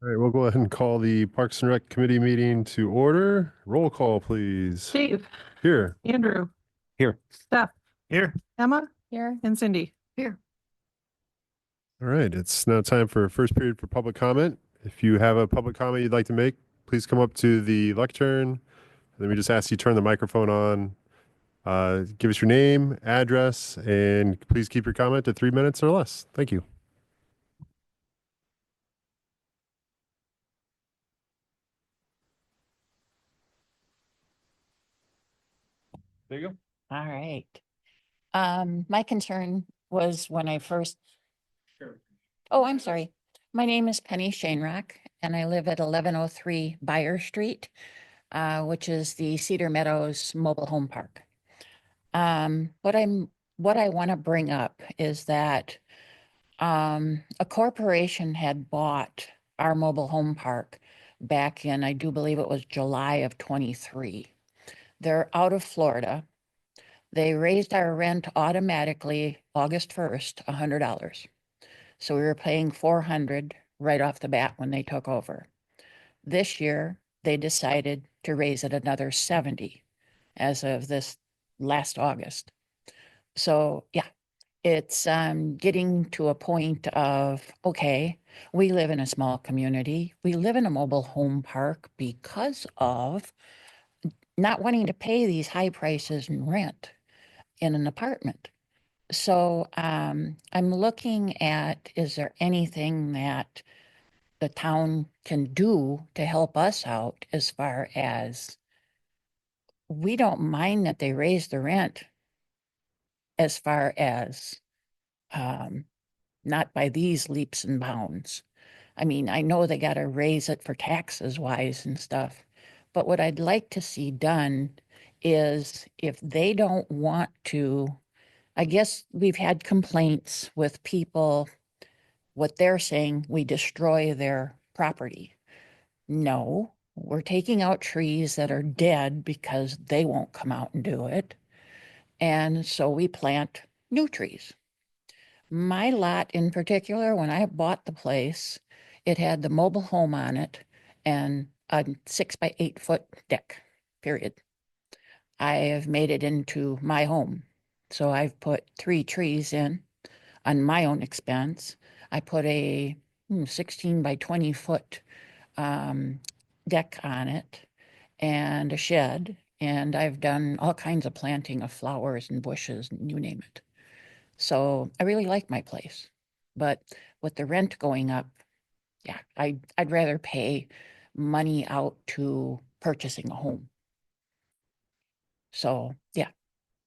All right, we'll go ahead and call the Parks and Rec Committee meeting to order. Roll call, please. Steve, Here. Andrew, Here. Steph, Here. Emma, here, and Cindy, here. All right, it's now time for first period for public comment. If you have a public comment you'd like to make, please come up to the lectern. Let me just ask you to turn the microphone on. Give us your name, address, and please keep your comment to 3 minutes or less. Thank you. There you go. All right. My concern was when I first, oh, I'm sorry. My name is Penny Shanerock and I live at 1103 Buyer Street, which is the Cedar Meadows Mobile Home Park. What I want to bring up is that a corporation had bought our mobile home park back in, I do believe it was July of 23. They're out of Florida. They raised our rent automatically August 1st, $100. So we were paying $400 right off the bat when they took over. This year, they decided to raise it another $70 as of this last August. So yeah, it's getting to a point of, okay, we live in a small community. We live in a mobile home park because of not wanting to pay these high prices in rent in an apartment. So I'm looking at, is there anything that the town can do to help us out as far as we don't mind that they raise the rent as far as not by these leaps and bounds. I mean, I know they got to raise it for taxes wise and stuff, but what I'd like to see done is if they don't want to, I guess we've had complaints with people, what they're saying, we destroy their property. No, we're taking out trees that are dead because they won't come out and do it. And so we plant new trees. My lot in particular, when I bought the place, it had the mobile home on it and a 6 by 8 foot deck, period. I have made it into my home. So I've put 3 trees in on my own expense. I put a 16 by 20 foot deck on it and a shed. And I've done all kinds of planting of flowers and bushes, and you name it. So I really like my place. But with the rent going up, yeah, I'd rather pay money out to purchasing a home. So yeah,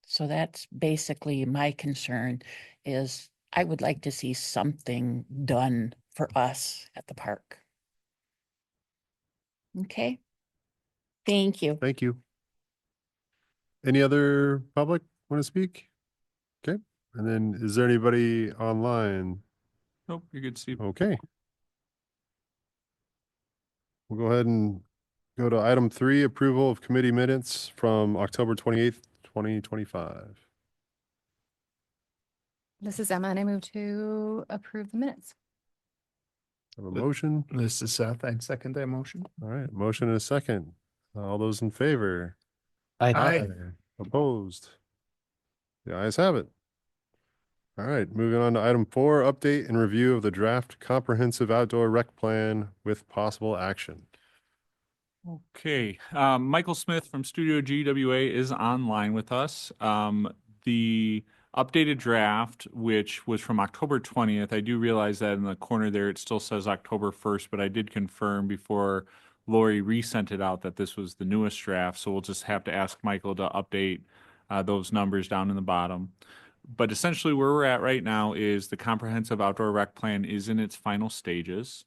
so that's basically my concern is I would like to see something done for us at the park. Okay. Thank you. Thank you. Any other public want to speak? Okay. And then is there anybody online? Nope, you're good, Steve. Okay. We'll go ahead and go to item 3, approval of committee minutes from October 28th, 2025. This is Emma, and I move to approve the minutes. Have a motion. This is Seth. I'd second that motion. All right, motion and a second. All those in favor? Aye. Opposed? The ayes have it. All right, moving on to item 4, update and review of the draft comprehensive outdoor rec plan with possible action. Okay, Michael Smith from Studio GWA is online with us. The updated draft, which was from October 20th, I do realize that in the corner there it still says October 1st, but I did confirm before Lori resent it out that this was the newest draft, so we'll just have to ask Michael to update those numbers down in the bottom. But essentially where we're at right now is the comprehensive outdoor rec plan is in its final stages.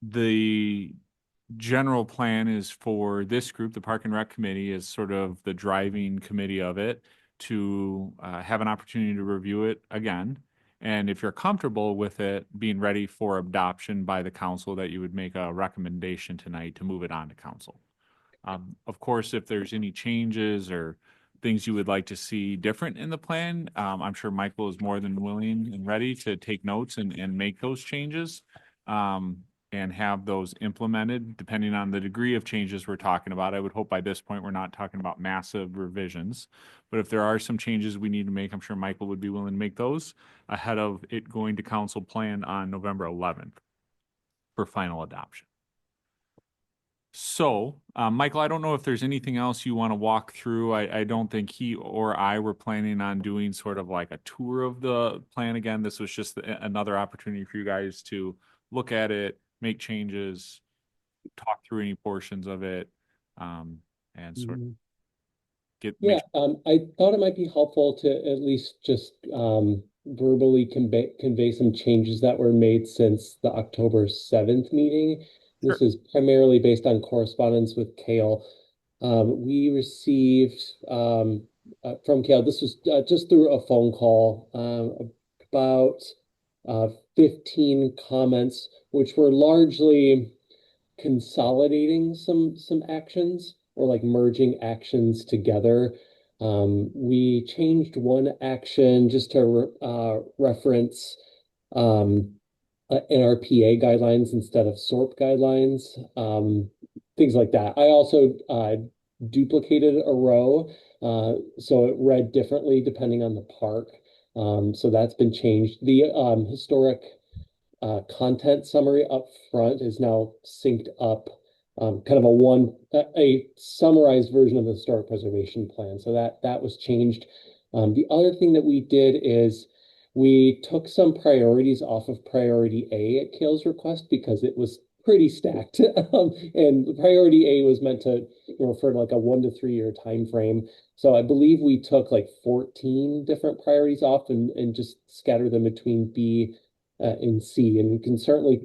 The general plan is for this group, the Park and Rec Committee, is sort of the driving committee of it, to have an opportunity to review it again. And if you're comfortable with it being ready for adoption by the council, that you would make a recommendation tonight to move it on to council. Of course, if there's any changes or things you would like to see different in the plan. I'm sure Michael is more than willing and ready to take notes and make those changes. And have those implemented depending on the degree of changes we're talking about. I would hope by this point, we're not talking about massive revisions. But if there are some changes we need to make, I'm sure Michael would be willing to make those ahead of it going to council plan on November 11th for final adoption. So, Michael, I don't know if there's anything else you want to walk through. I don't think he or I were planning on doing sort of like a tour of the plan again. This was just another opportunity for you guys to look at it, make changes, talk through any portions of it, and sort of get. Yeah, I thought it might be helpful to at least just verbally convey some changes that were made since the October 7th meeting. This is primarily based on correspondence with Kale. We received from Kale, this was just through a phone call, about 15 comments, which were largely consolidating some actions or like merging actions together. We changed one action just to reference NRPA guidelines instead of SORP guidelines, things like that. I also duplicated a row, so it read differently depending on the park. So that's been changed. The historic content summary up front is now synced up, kind of a summarized version of the historic preservation plan. So that was changed. The other thing that we did is we took some priorities off of priority A at Kale's request because it was pretty stacked. And priority A was meant to refer to like a 1 to 3 year time frame. So I believe we took like 14 different priorities off and just scattered them between B and C. And we can certainly,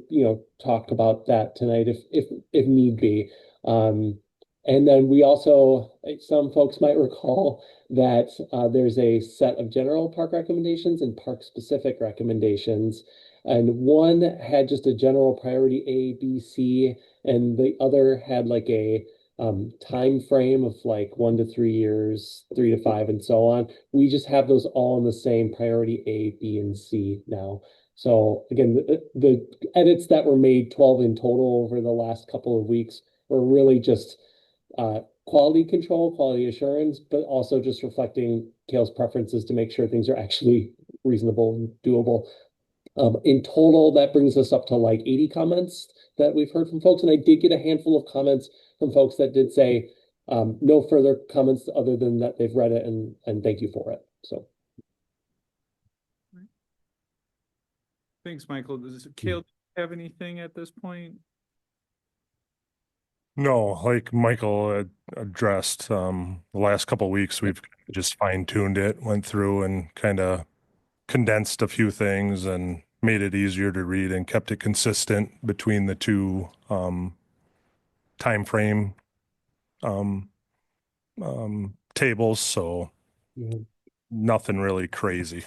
talk about that tonight if need be. And then we also, some folks might recall that there's a set of general park recommendations and park specific recommendations. And one had just a general priority A, B, C, and the other had like a time frame of like 1 to 3 years, 3 to 5, and so on. We just have those all in the same priority A, B, and C now. So again, the edits that were made, 12 in total over the last couple of weeks, were really just quality control, quality assurance, but also just reflecting Kale's preferences to make sure things are actually reasonable and doable. In total, that brings us up to like 80 comments that we've heard from folks. And I did get a handful of comments from folks that did say no further comments other than that they've read it and thank you for it. So. Thanks, Michael. Does Kale have anything at this point? No, like Michael had addressed, the last couple of weeks, we've just fine-tuned it, went through and kind of condensed a few things and made it easier to read and kept it consistent between the two time frame tables. So nothing really crazy.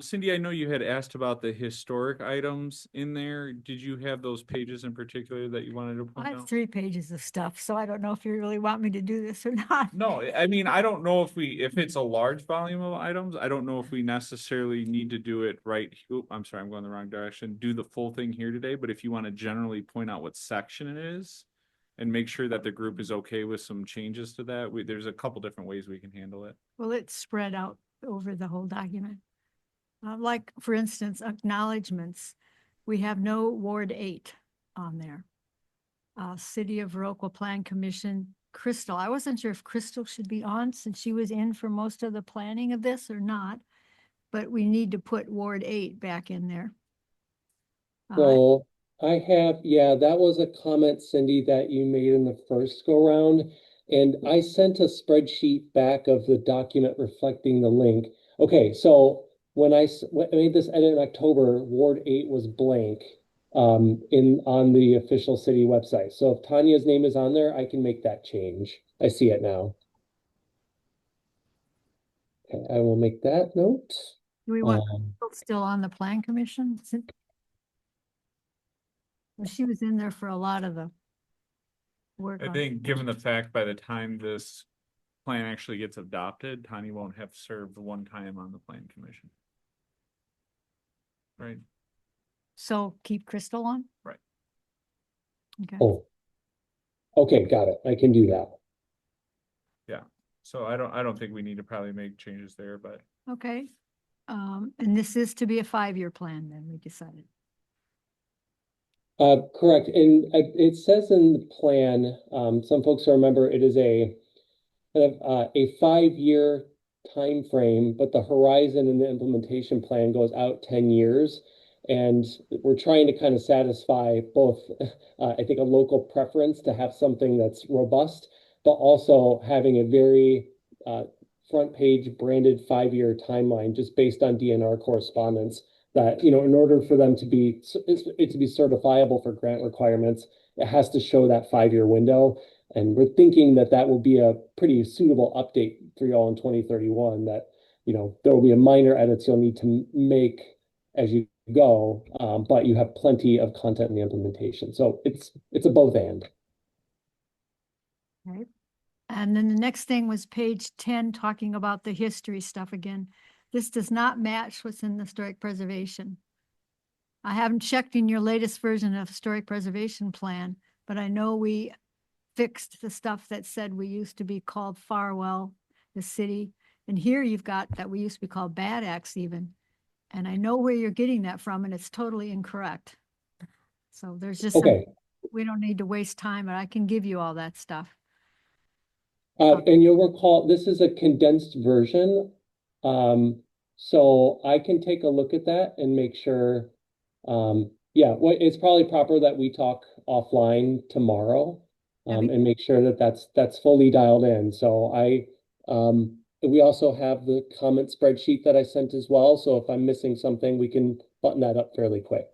Cindy, I know you had asked about the historic items in there. Did you have those pages in particular that you wanted to point I have out? 3 pages of stuff, so I don't know if you really want me to do this or not. No, I mean, I don't know if it's a large volume of items, I don't know if we necessarily need to do it right. Oop, I'm sorry, I'm going the wrong direction. Do the full thing here today, but if you want to generally point out what section it is and make sure that the group is okay with some changes to that, there's a couple different ways we can handle it. Well, it's spread out over the whole document. Like, for instance, acknowledgements. We have no Ward 8 on there. City of Viroqua Plan Commission, Crystal. I wasn't sure if Crystal should be on since she was in for most of the planning of this or not, but we need to put Ward 8 back in there. So I have, that was a comment, Cindy, that you made in the first go round. And I sent a spreadsheet back of the document reflecting the link. Okay, so when I made this edit in October, Ward 8 was blank on the official city website. So if Tanya's name is on there, I can make that change. I see it now. Okay, I will make that note. Do we want Crystal still on the Plan Commission? Well, she was in there for a lot of the work I on. think given the fact by the time this plan actually gets adopted, Tanya won't have served one time on the plan commission. Right? So keep Crystal on? Right. Okay. Oh. Okay, got it. I can do that. So I don't think we need to probably make changes there, but Okay. And this is to be a 5-year plan then, we decided. Correct. And it says in the plan, some folks will remember it is a kind of a 5-year time frame, but the horizon and the implementation plan goes out 10 years. And we're trying to kind of satisfy both, I think, a local preference to have something that's robust, but also having a very front page branded 5-year timeline just based on DNR correspondence that, you know, in order for them to be, it to be certifiable for grant requirements, it has to show that 5-year window. And we're thinking that that will be a pretty suitable update for y'all in 2031, that, you know, there will be a minor edits you'll need to make as you go, but you have plenty of content in the implementation. So it's a both and. Right. And then the next thing was page 10, talking about the history stuff again. This does not match what's in the historic preservation. I haven't checked in your latest version of historic preservation plan, but I know we fixed the stuff that said we used to be called Farwell, the city. And here you've got that we used to be called Bad Axe even. And I know where you're getting that from, and it's totally incorrect. So there's just some, Okay. we don't need to waste time, but I can give you all that stuff. And you'll recall this is a condensed version. So I can take a look at that and make sure. Yeah, well, it's probably proper that we talk offline tomorrow, and make sure that that's fully dialed in. So we also have the comment spreadsheet that I sent as well. So if I'm missing something, we can button that up fairly quick.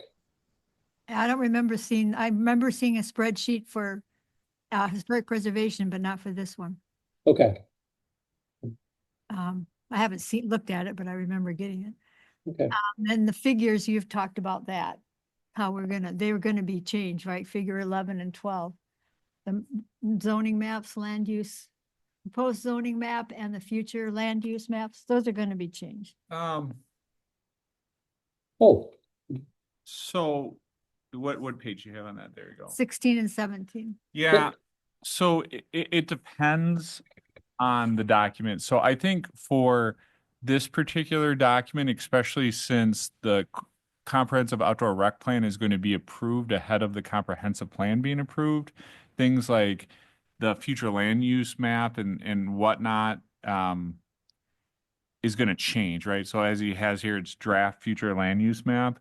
I remember seeing a spreadsheet for historic preservation, but not for this one. Okay. I haven't looked at it, but I remember getting it. Okay. And the figures, you've talked about that, how they were gonna be changed, right? Figure 11 and 12. The zoning maps, land use, proposed zoning map and the future land use maps, those are gonna be changed. Oh, so what page you have on that? There you go. 16 and 17. Yeah, so it depends on the document. So I think for this particular document, especially since the comprehensive outdoor rec plan is going to be approved ahead of the comprehensive plan being approved, things like the future land use map and whatnot is going to change, right? So as he has here, it's draft future land use map.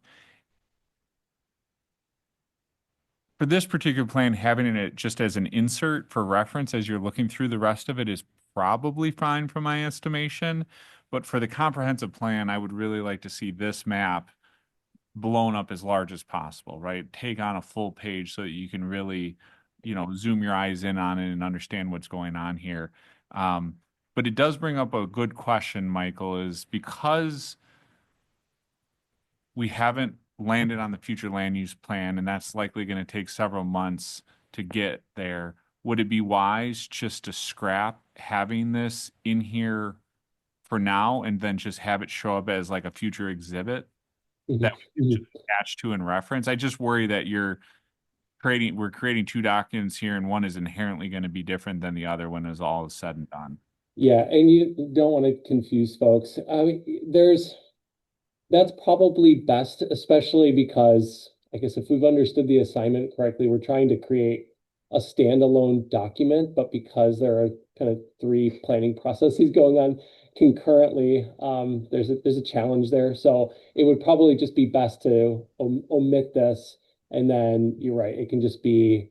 For this particular plan, having it just as an insert for reference as you're looking through the rest of it is probably fine from my estimation. But for the comprehensive plan, I would really like to see this map blown up as large as possible, right? Take on a full page so that you can really, you know, zoom your eyes in on it and understand what's going on here. But it does bring up a good question, Michael, is because we haven't landed on the future land use plan, and that's likely going to take several months to get there. Would it be wise just to scrap having this in here for now and then just have it show up as like a future exhibit that we can just attach to and reference? I just worry that we're creating two documents here, and one is inherently going to be different than the other when it's all said and done. Yeah, and you don't want to confuse folks. I mean, that's probably best, especially because I guess if we've understood the assignment correctly, we're trying to create a standalone document, but because there are kind of 3 planning processes going on concurrently, there's a challenge there. So it would probably just be best to omit this, and then you're right, it can just be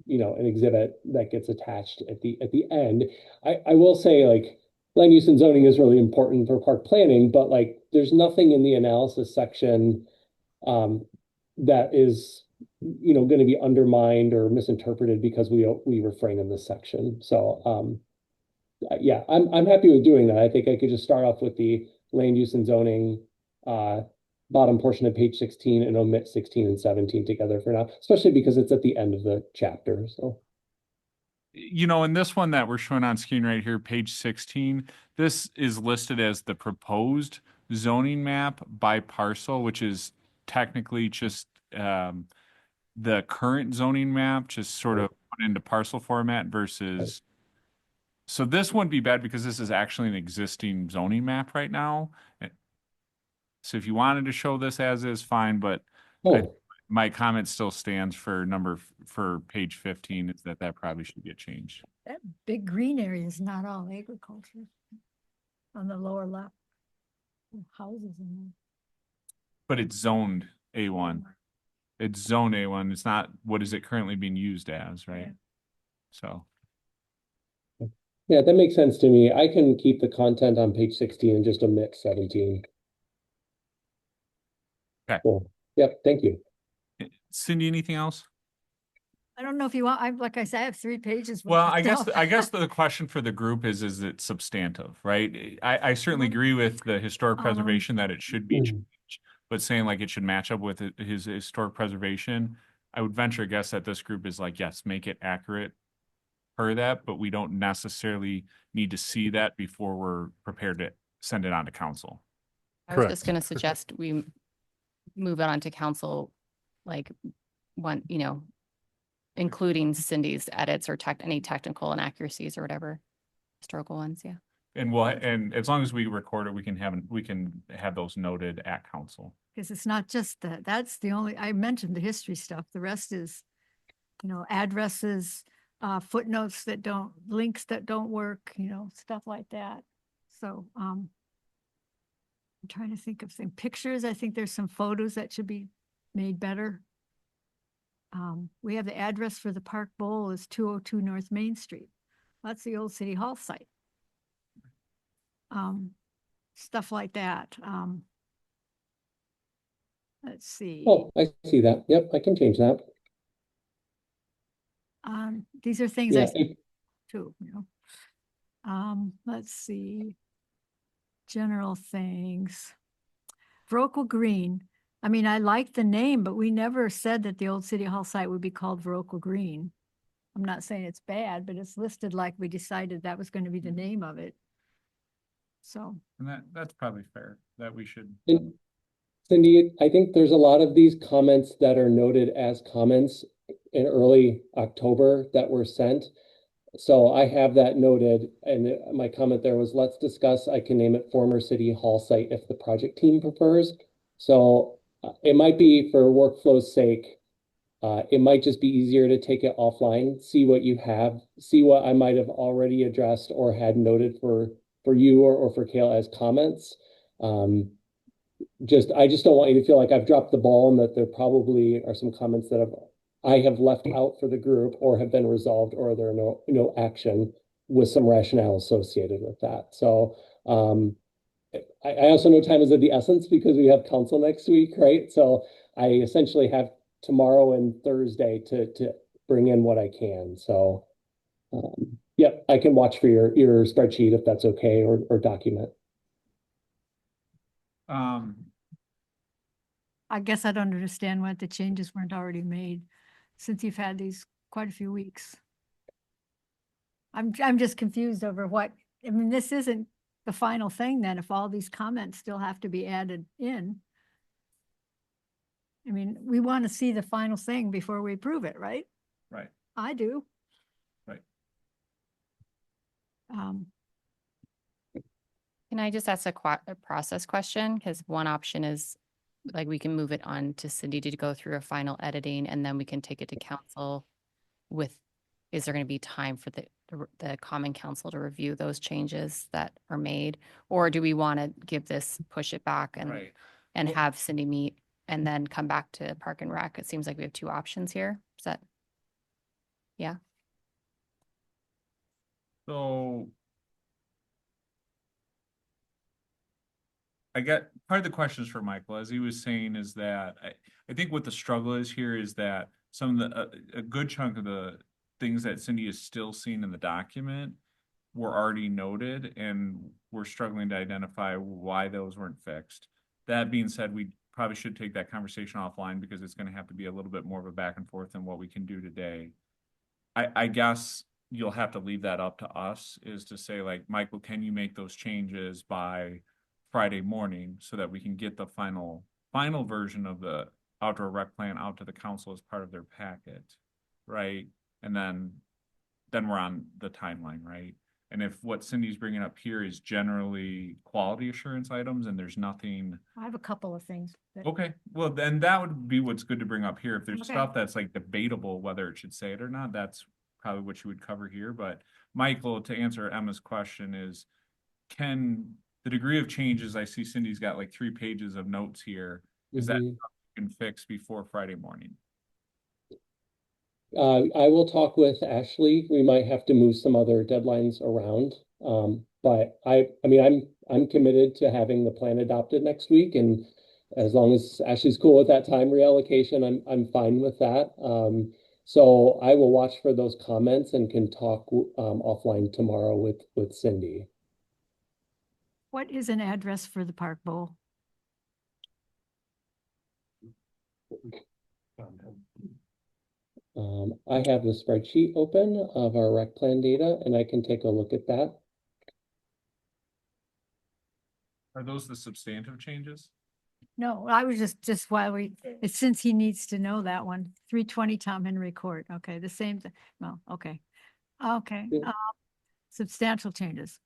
you know, an exhibit that gets attached at the end. I will say, like, land use and zoning is really important for park planning, but like there's nothing in the analysis section that is, you know, going to be undermined or misinterpreted because we refrain in this section. So yeah, I'm happy with doing that. I think I could just start off with the land use and zoning bottom portion of page 16 and omit 16 and 17 together for now, especially because it's at the end of the chapter. So You know, in this one that we're showing on screen right here, page 16, this is listed as the proposed zoning map by parcel, which is technically just the current zoning map, just sort of put into parcel format versus. So this wouldn't be bad because this is actually an existing zoning map right now. So if you wanted to show this as is, fine, but Oh, my comment still stands for for page 15 is that probably should get changed. That big green area is not all agriculture. On the lower left. Houses in But it's zoned A1. It's zone A1. It's not, what is it currently being used as, right? Yeah. So, yeah, that makes sense to me. I can keep the content on page 16 and just omit 17. Okay. Cool. Yep, thank you. Cindy, anything else? I don't know if you want, like I said, I have 3 pages. worth Well, of stuff. I guess the question for the group is it substantive, right? I certainly agree with the historic preservation that it should be changed, but saying like it should match up with his historic preservation, I would venture a guess that this group is like, yes, make it accurate per that, but we don't necessarily need to see that before we're prepared to send it on to council. I was Correct. just gonna suggest we move it on to council, like, one, including Cindy's edits or any technical inaccuracies or whatever, historical ones, yeah. And as long as we record it, we can have those noted at council. Because it's not just that, that's the only, I mentioned the history stuff. The rest is, addresses, footnotes that don't, links that don't work, stuff like that. So, I'm trying to think of things. Pictures, I think there's some photos that should be made better. We have the address for the Park Bowl is 202 North Main Street. That's the old City Hall site. Stuff like that. Let's see. Oh, I see that. Yep, I can change that. These are things I Yeah, see too, let's see. General things. Vrokel Green. I mean, I like the name, but we never said that the old City Hall site would be called Vrokel Green. I'm not saying it's bad, but it's listed like we decided that was going to be the name of it. So. And that's probably fair, that we should. And Cindy, I think there's a lot of these comments that are noted as comments in early October that were sent. So I have that noted, and my comment there was, let's discuss, I can name it former City Hall site if the project team prefers. So it might be for workflow's sake, it might just be easier to take it offline, see what you have, see what I might have already addressed or had noted for you or for Kale as comments. I just don't want you to feel like I've dropped the ball and that there probably are some comments that I have left out for the group or have been resolved or there are no action with some rationale associated with that. So I also know time is of the essence because we have council next week, right? So I essentially have tomorrow and Thursday to bring in what I can. So yep, I can watch for your spreadsheet if that's okay, or document. I guess I don't understand why the changes weren't already made since you've had these quite a few weeks. I'm just confused over what, I mean, this isn't the final thing then if all these comments still have to be added in. I mean, we want to see the final thing before we approve it, right? Right. I do. Right. Can I just ask a process question? Because one option is, like, we can move it on to Cindy to go through a final editing and then we can take it to council is there going to be time for the common council to review those changes that are made? Or do we want to push it back Right. and have Cindy meet and then come back to Park and Rec? It seems like we have 2 options here. Is that? Yeah. So I get part of the questions for Michael, as he was saying, is that I think what the struggle is here is that some of a good chunk of the things that Cindy is still seeing in the document were already noted, and we're struggling to identify why those weren't fixed. That being said, we probably should take that conversation offline because it's going to have to be a little bit more of a back and forth than what we can do today. I guess you'll have to leave that up to us, is to say like, Michael, can you make those changes by Friday morning so that we can get the final version of the outdoor rec plan out to the council as part of their packet, right? And then we're on the timeline, right? And if what Cindy's bringing up here is generally quality assurance items and there's nothing, I have a couple of things. that- okay, well, then that would be what's good to bring up here. If there's Okay. stuff that's like debatable whether it should say it or not, that's probably what you would cover here. But Michael, to answer Emma's question is, can the degree of changes, I see Cindy's got like 3 pages of notes here, is that Mhm. something you can fix before Friday morning? I will talk with Ashley. We might have to move some other deadlines around. But I mean, I'm committed to having the plan adopted next week, and as long as Ashley's cool with that time reallocation, I'm fine with that. So I will watch for those comments and can talk offline tomorrow with Cindy. What is an address for the Park Bowl? I have the spreadsheet open of our rec plan data, and I can take a look at that. Are those the substantive changes? No, I was just while it's since he needs to know that one, 320 Tom Henry Court. Okay, the same thing. Well, okay. Okay, Yeah. substantial changes.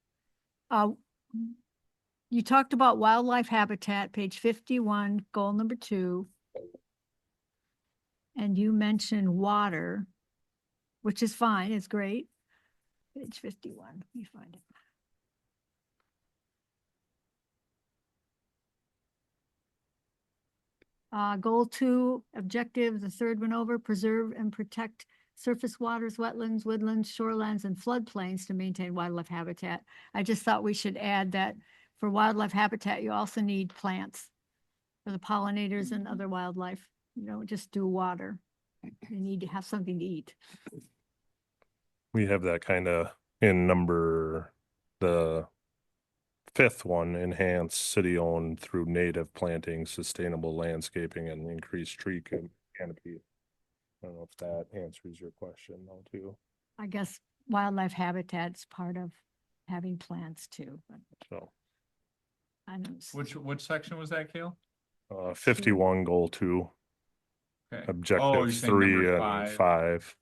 You talked about wildlife habitat, page 51, goal number 2. And you mentioned water, which is fine, it's great. Page 51, let me find it. Goal 2, objective, the third one over, preserve and protect surface waters, wetlands, woodlands, shorelands, and floodplains to maintain wildlife habitat. I just thought we should add that for wildlife habitat, you also need plants for the pollinators and other wildlife. You don't just do water. You need to have something to eat. We have that kind of in the 5th one, enhance city-owned through native planting, sustainable landscaping, and increased tree canopy. I don't know if that answers your question though, too. I guess wildlife habitat's part of having plants too, but So, I don't. s- Which section was that, Kale? 51 goal 2, Okay. Oh, you're objective saying 3 number and 5. 5.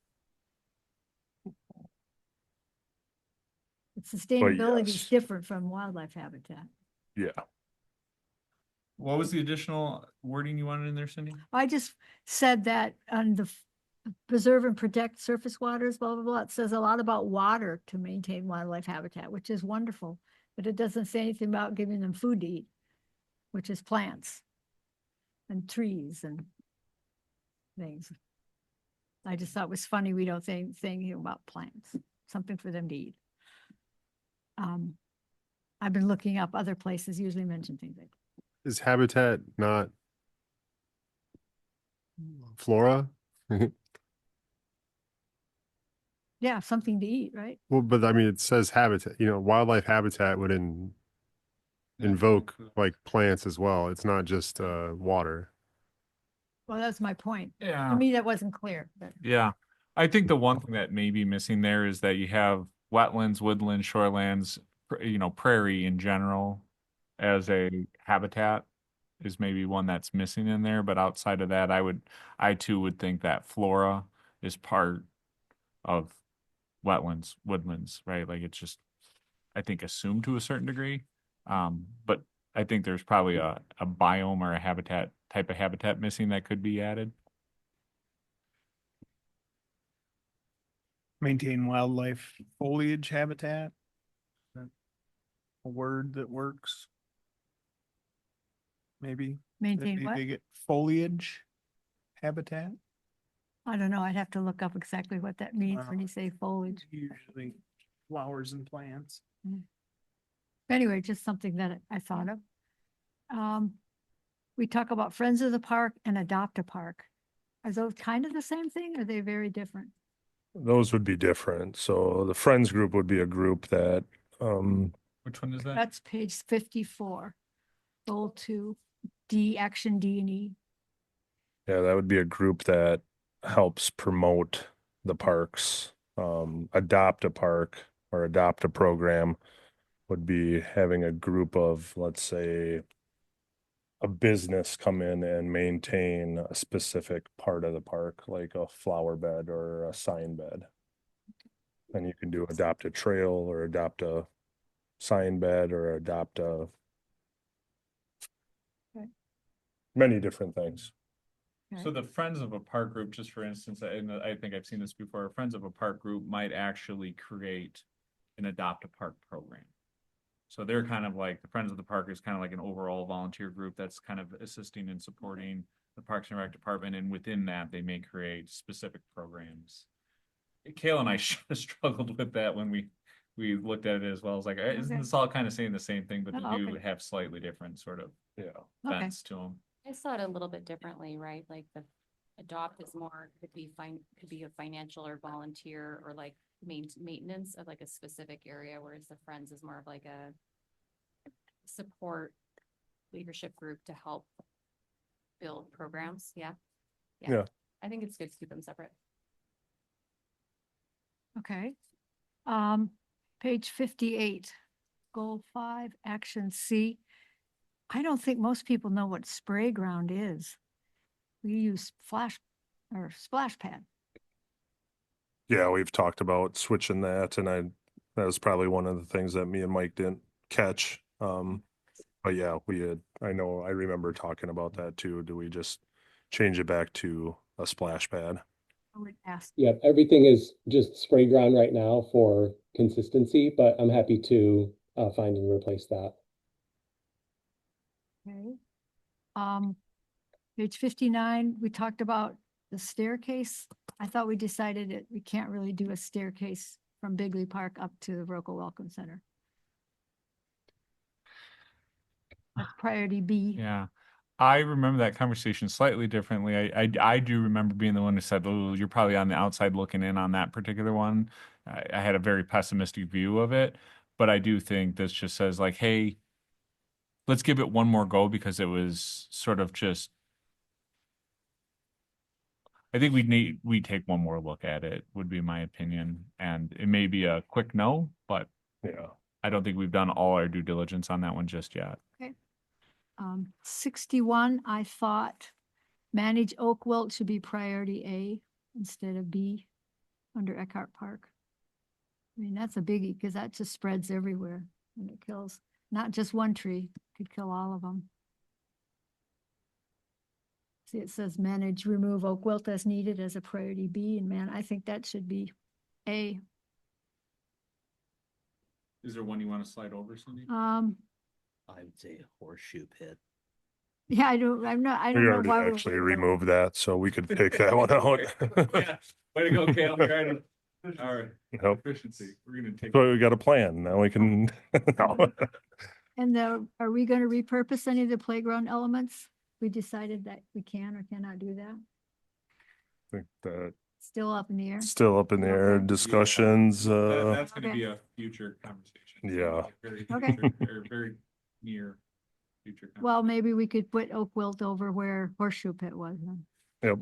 Sustainability is yes. different from wildlife habitat. Yeah. What was the additional wording you wanted in there, Cindy? I just said that on the preserve and protect surface waters, blah, blah, blah. It says a lot about water to maintain wildlife habitat, which is wonderful. But it doesn't say anything about giving them food to eat, which is plants and trees and things. I just thought it was funny we don't think anything about plants, something for them to eat. I've been looking up other places usually mention things like Is habitat not flora? yeah, something to eat, right? Well, but I mean, it says habitat, wildlife habitat would invoke like plants as well. It's not just water. Well, that's my point. Yeah. To me, that wasn't clear, but Yeah, I think the one thing that may be missing there is that you have wetlands, woodlands, shorelands, prairie in general as a habitat is maybe one that's missing in there. But outside of that, I too would think that flora is part of wetlands, woodlands, right? Like it's just, I think, assumed to a certain degree. But I think there's probably a biome or a type of habitat missing that could be added. Maintain wildlife foliage habitat. That a word that works. Maybe. maintain what? They get foliage habitat. I don't know. I'd have to look up exactly what that means when you say foliage. Usually flowers and plants. Anyway, just something that I thought of. We talk about Friends of the Park and Adopt a Park. Are those kind of the same thing? Or are they very different? Those would be different. So the Friends group would be a group that, Which one is that? That's page 54. Goal 2, D, action D and E. yeah, that would be a group that helps promote the parks. adopt a park or adopt a program would be having a group of, let's say, a business come in and maintain a specific part of the park, like a flower bed or a sign bed. And you can do adopt a trail or adopt a sign bed or adopt a Okay. many different things. So the Friends of a Park group, just for instance, and I think I've seen this before, Friends of a Park group might actually create an adopt a park program. So they're kind of like, the Friends of the Park is kind of like an overall volunteer group that's kind of assisting and supporting the Parks and Rec department, and within that, they may create specific programs. Kayla and I struggled with that when we looked at it as well. It's like, isn't Okay. this all kind of saying the same thing, but Oh, they do okay. have slightly different sort of Yeah. Okay. bents to them. I saw it a little bit differently, right? Like the adopt is more, could be a financial or volunteer or like maintenance of like a specific area, whereas the Friends is more of like a support leadership group to help build programs. Yeah. Yeah. I think it's good to keep them separate. Okay. Page 58, goal 5, action C. I don't think most people know what spray ground is. We use splash pad. Yeah, we've talked about switching that, and that was probably one of the things that me and Mike didn't catch. But yeah, I remember talking about that too. Do we just change it back to a splash pad? I would ask. Yep, everything is just spray ground right now for consistency, but I'm happy to find and replace that. Okay. Page 59, we talked about the staircase. I thought we decided that we can't really do a staircase from Bigley Park up to the Roca Welcome Center. That's priority B. Yeah. I remember that conversation slightly differently. I do remember being the one who said, "Oh, you're probably on the outside looking in on that particular one." I had a very pessimistic view of it, but I do think this just says like, "Hey, let's give it one more go," because it was sort of just. I think we take one more look at it, would be my opinion, and it may be a quick no, but Yeah. I don't think we've done all our due diligence on that one just yet. 61, I thought manage Oak Wilt should be priority A instead of B under Eckhart Park. I mean, that's a biggie because that just spreads everywhere and it kills not just one tree, could kill all of them. See, it says manage, remove Oak Wilt as needed as a priority B, and man, I think that should be A. Is there one you want to slide over, Cindy? I would say horseshoe pit. Yeah, I don't We know already why. we're actually worried about removed that, so we could take that one out. Yeah. Way to go, Kale. Trying to. All right. Yep. Efficiency. We're gonna take. So we got a plan. Now we can. No. And are we going to repurpose any of the playground elements? We decided that we can or cannot do that. I think that Still up in the air. still up in the air. Okay. Discussions. That's gonna Okay. be a future conversation. Yeah. Very, Okay. very near future. Well, maybe we could put Oak Wilt over where Horseshoe Pit was then. Yep.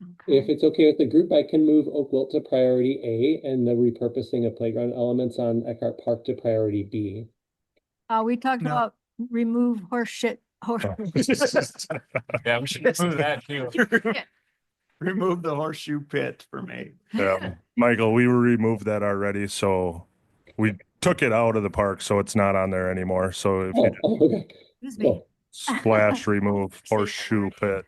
If Okay. it's okay with the group, I can move Oak Wilt to priority A and the repurposing of playground elements on Eckhart Park to priority B. We talked No. about remove horse shit. Yeah, we should move that too. Remove the horseshoe pit for me. Yeah, Michael, we removed that already, so we took it out of the park, so it's not on there anymore. So if you Okay. Excuse me. Cool. splash remove horseshoe pit,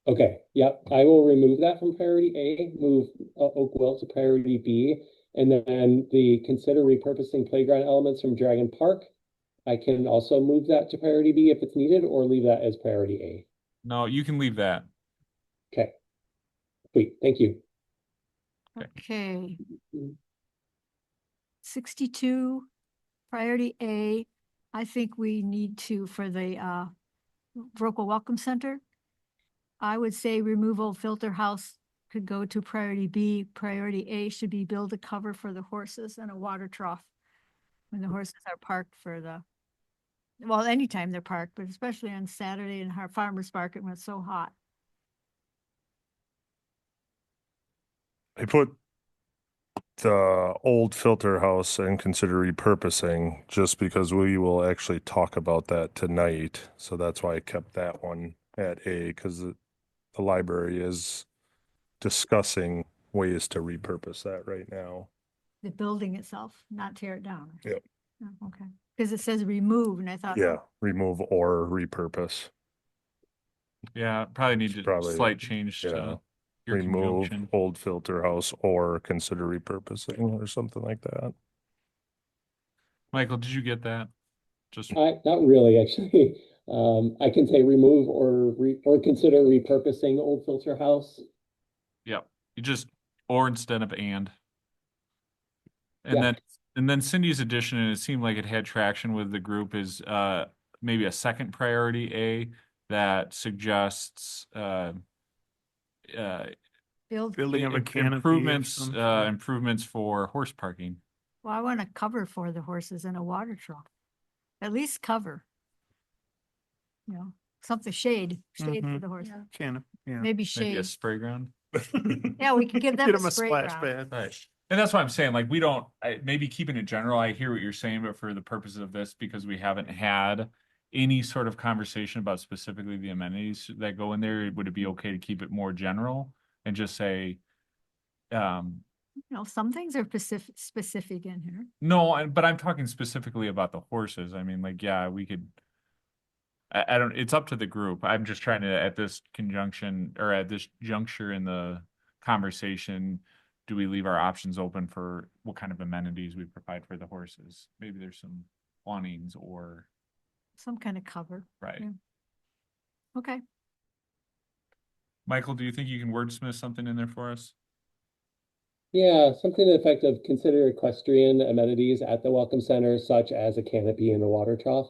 Okay, yep, I will remove that from priority A, move Oak Wilt to priority B, and then the consider repurposing playground elements from Dragon Park. I can also move that to priority B if it's needed, or leave that as priority A. No, you can leave that. Okay. Sweet, thank you. Okay. 62, priority A. I think we need to, for the Roca Welcome Center, I would say remove old filter house could go to priority B. Priority A should be build a cover for the horses and a water trough when the horses are parked for well, anytime they're parked, but especially on Saturday and our farmer's market when it's so hot. I put the old filter house and consider repurposing just because we will actually talk about that tonight. So that's why I kept that one at A, because the library is discussing ways to repurpose that right now. The building itself, not tear it down. Yep. Oh, okay, because it says remove and I thought. Yeah, remove or repurpose. Yeah, probably need to Probably, slight change yeah. to your Remove conjunction. old filter house or consider repurposing or something like that. Michael, did you get that? Just, Not really, actually. I can say remove or consider repurposing old filter house. yeah, you just, or instead of and. And Yeah. then Cindy's addition, and it seemed like it had traction with the group, is maybe a second priority A that suggests Building of a canopy. of improvements some sort. improvements for horse parking. Well, I want a cover for the horses and a water trough. At least cover. You know, something shade for Mhm. the horse. Canopy, yeah. Maybe Maybe a shade. spray ground. Yeah, we could give them Get a them a spray splash ground. pad. Right. And that's what I'm saying. Like, we don't, maybe keeping it general, I hear what you're saying, but for the purposes of this, because we haven't had any sort of conversation about specifically the amenities that go in there, would it be okay to keep it more general and just say, You know, some things are specific in here. no, but I'm talking specifically about the horses. I mean, like, yeah, we could, I don't, it's up to the group. I'm just trying to, at this conjunction or at this juncture in the conversation, do we leave our options open for what kind of amenities we provide for the horses? Maybe there's some awnings or, Some kind of cover. right. Yeah. Okay. Michael, do you think you can wordsmith something in there for us? Yeah, something to the effect of consider equestrian amenities at the Welcome Center, such as a canopy and a water trough.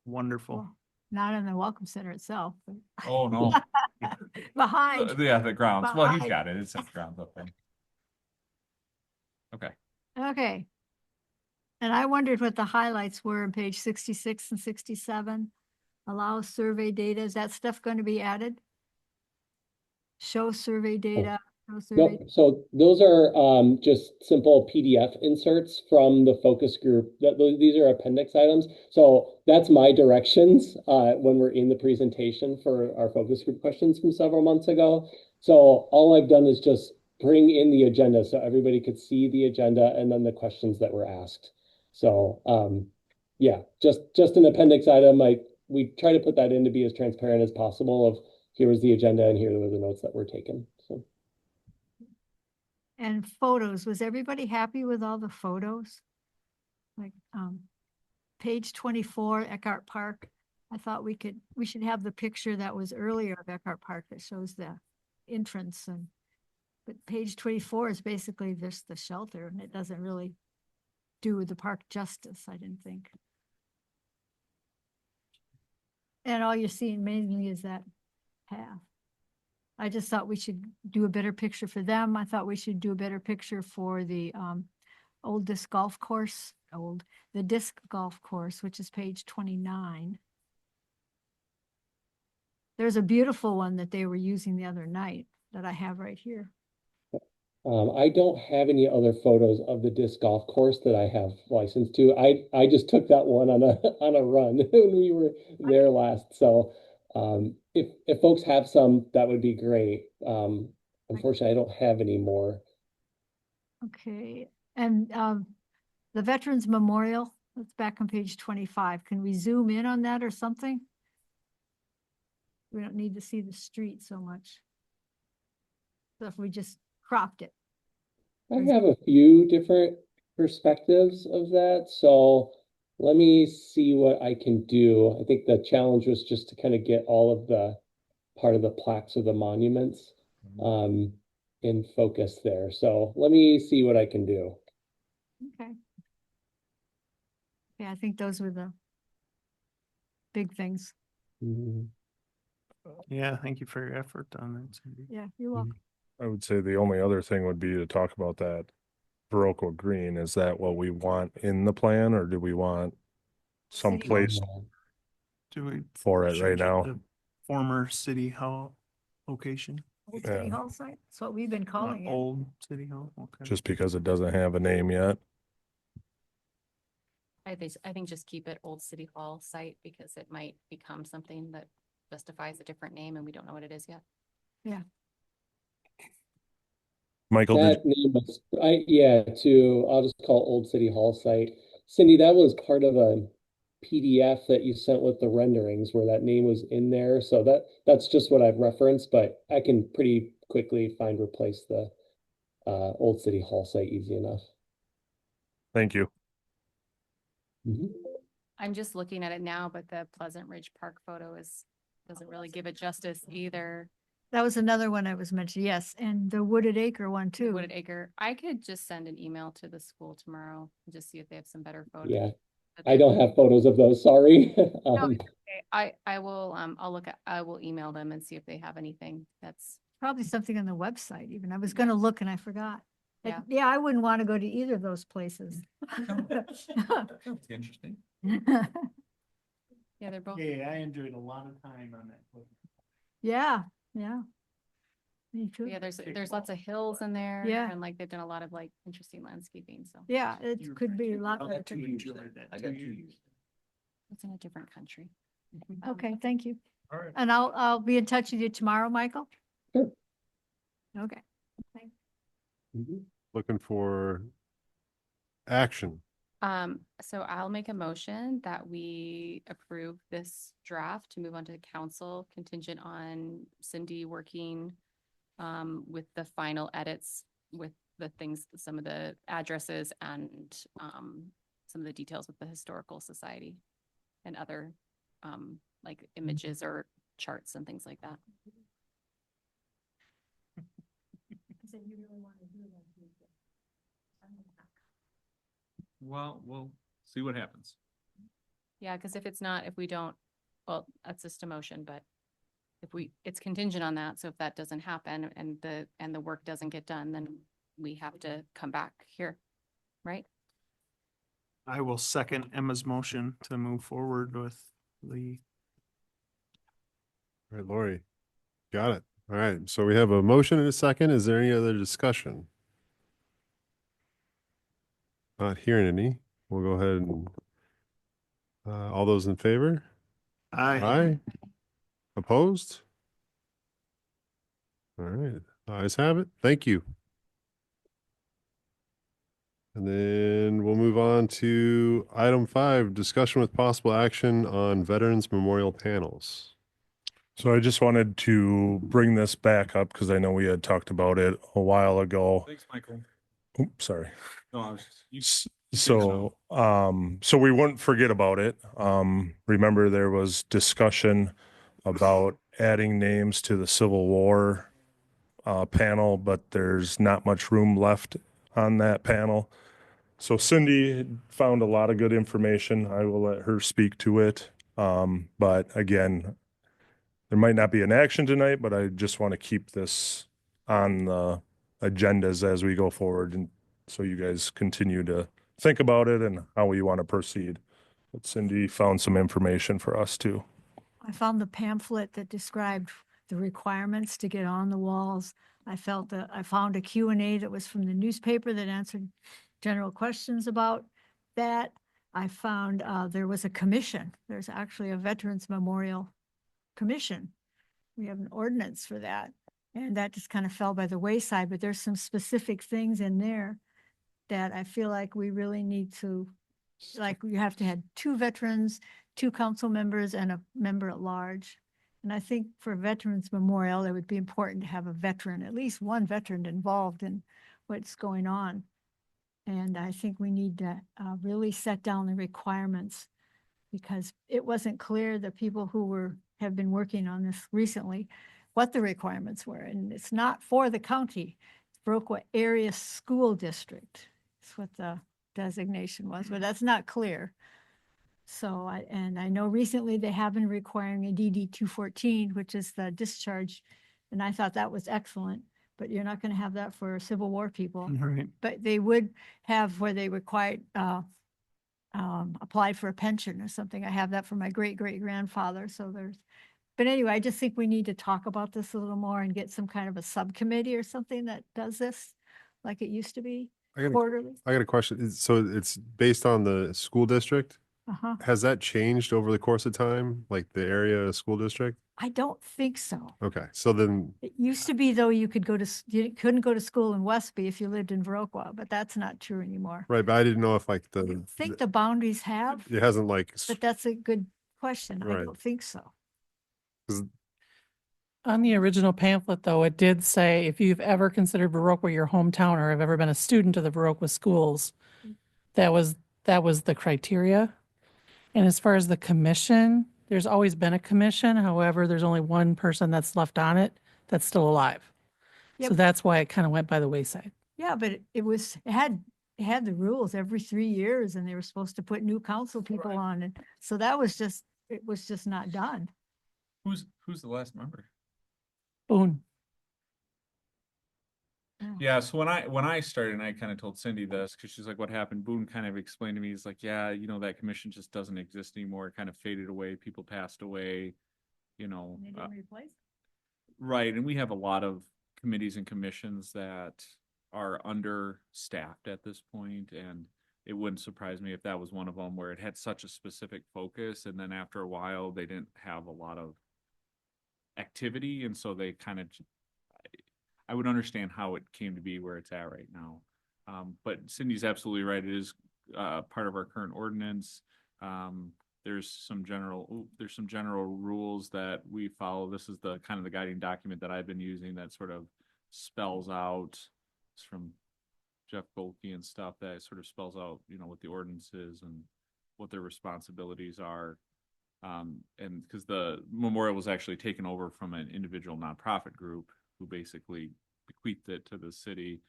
Wonderful. Well, not in the Welcome Center itself. but Oh, no. Behind. Yeah, the grounds. Well, he's Behind. got it. It's at the grounds up there. Okay. Okay. And I wondered what the highlights were on page 66 and 67. Allow survey data. Is that stuff going to be added? Show survey data. Show survey. Nope, so those are just simple PDF inserts from the focus group. These are appendix items. So that's my directions when we're in the presentation for our focus group questions from several months ago. So all I've done is just bring in the agenda so everybody could see the agenda and then the questions that were asked. So yeah, just an appendix item. We try to put that in to be as transparent as possible of here was the agenda and here were the notes that were taken. So. And photos, was everybody happy with all the photos? Like, page 24, Eckhart Park. I thought we should have the picture that was earlier of Eckhart Park that shows the entrance but page 24 is basically just the shelter and it doesn't really do the park justice, I didn't think. And all you're seeing mainly is that path. I just thought we should do a better picture for them. I thought we should do a better picture for the old disc golf course, the disc golf course, which is page 29. There's a beautiful one that they were using the other night that I have right here. I don't have any other photos of the disc golf course that I have licensed to. I just took that one on a run when we were there last. So if folks have some, that would be great. Unfortunately, I don't have any more. Okay, and the Veterans Memorial, that's back on page 25. Can we zoom in on that or something? We don't need to see the street so much. So if we just cropped it. I have a few different perspectives of that. So let me see what I can do. I think the challenge was just to kind of get all of the part of the plaques or the monuments in focus there. So let me see what I can do. Okay. Yeah, I think those were the big things. Mhm. Yeah, thank you for your effort on that, Cindy. Yeah, you're welcome. I would say the only other thing would be to talk about that Baroque Green. Is that what we want in the plan, or do we want some City place Do we for it right change now? to former city hall location? Old City Yeah. Hall site? That's what we've been calling it. Old City Hall, okay. just because it doesn't have a name yet. I think just keep it Old City Hall site because it might become something that justifies a different name and we don't know what it is yet. Michael, did That name was, I'll just call Old City Hall site. Cindy, that was part of a PDF that you sent with the renderings where that name was in there. So that's just what I've referenced, but I can pretty quickly replace the Old City Hall site easy enough. thank you. Mhm. I'm just looking at it now, but the Pleasant Ridge Park photo doesn't really give it justice either. That was another one I was mentioning, yes, and the Wooded Acre one too. Wooded Acre. I could just send an email to the school tomorrow and just see if they have some better photos. Yeah, But I don't have photos of those, sorry. No, it's okay. I will, I will email them and see if they have anything that's, Probably something on the website even. I was gonna look and I forgot. Yeah. Yeah, I wouldn't want to go to either of those places. Interesting. yeah, they're both. Yeah, I enjoyed a lot of time on that. book. Yeah, yeah. Me too. Yeah, there's lots of hills in there. Yeah. And like they've done a lot of like interesting landscaping, so Yeah, You it were could be a right. lot I better. got 2 years there. I got 2 years. it's in a different country. Okay, thank you. All right. And I'll be in touch with you tomorrow, Michael? Sure. Okay. Mhm. Looking for action. So I'll make a motion that we approve this draft to move on to the council contingent on Cindy working with the final edits with the things, some of the addresses and some of the details with the Historical Society and other like images or charts and things like that. Well, we'll see what happens. Yeah, because if we don't, well, that's just a motion, but it's contingent on that. So if that doesn't happen and the work doesn't get done, then we have to come back here, right? I will second Emma's motion to move forward with the. All right, Lori, got it. All right, so we have a motion and a second. Is there any other discussion? Not hearing any. We'll go ahead and all those in favor? Aye. Opposed? All right, ayes have it. Thank you. And then we'll move on to item 5, discussion with possible action on Veterans Memorial panels. So I just wanted to bring this back up because I know we had talked about it a while ago. Thanks, Michael. Oops, sorry. No, I was just, you So, so we wouldn't forget about it. Remember there was discussion about adding names to the Civil War panel, but there's not much room left on that panel. So Cindy found a lot of good information. I will let her speak to it. But again, there might not be an action tonight, but I just want to keep this on the agendas as we go forward. And so you guys continue to think about it and how we want to proceed. But Cindy found some information for us too. I found the pamphlet that described the requirements to get on the walls. I found a Q&A that was from the newspaper that answered general questions about that. I found there was a commission. There's actually a Veterans Memorial Commission. We have an ordinance for that. And that just kind of fell by the wayside, but there's some specific things in there that I feel like we really need to, like you have to have 2 veterans, 2 council members and a member at large. And I think for Veterans Memorial, it would be important to have a veteran, at least one veteran involved in what's going on. And I think we need to really set down the requirements because it wasn't clear, the people who have been working on this recently, what the requirements were. And it's not for the county, it's Viroqua Area School District. That's what the designation was, but that's not clear. So I know recently they have been requiring a DD 214, which is the discharge. And I thought that was excellent, but you're not going to have that for Civil War people. Right. But they would have where they required, applied for a pension or something. I have that for my great-great-grandfather. So there's But anyway, I just think we need to talk about this a little more and get some kind of a subcommittee or something that does this like it used to be I got a, quarterly. I got a question. So it's based on the school district? Uh-huh. Has that changed over the course of time, like the area school district? I don't think so. Okay, so then, It used to be though, you couldn't go to school in Westby if you lived in Viroqua, but that's not true anymore. right, but I didn't know if like I don't think the boundaries have, it hasn't like, but that's a good question. I Right. don't think so. On the original pamphlet, though, it did say if you've ever considered Viroqua your hometown or have ever been a student of the Viroqua schools, that was the criteria. And as far as the commission, there's always been a commission. However, there's only one person that's left on it that's still alive. So Yep. that's why it kind of went by the wayside. Yeah, but it had the rules every 3 years and they were supposed to put new council people on it. So it was just not done. Who's the last member? Boone. Yeah, so when I started, and I kind of told Cindy this, because she's like, what happened? Boone kind of explained to me, he's like, yeah, that commission just doesn't exist anymore. It kind of faded away. People passed away, And they didn't replace. right. And we have a lot of committees and commissions that are understaffed at this point, and it wouldn't surprise me if that was one of them where it had such a specific focus, and then after a while, they didn't have a lot of activity, and so they kind of, I would understand how it came to be where it's at right now. But Cindy's absolutely right. It is part of our current ordinance. There's some general rules that we follow. This is the kind of the guiding document that I've been using that sort of spells out. It's from Jeff Golke and stuff that sort of spells out, what the ordinance is and what their responsibilities are. And because the memorial was actually taken over from an individual nonprofit group who basically bequeathed it to the city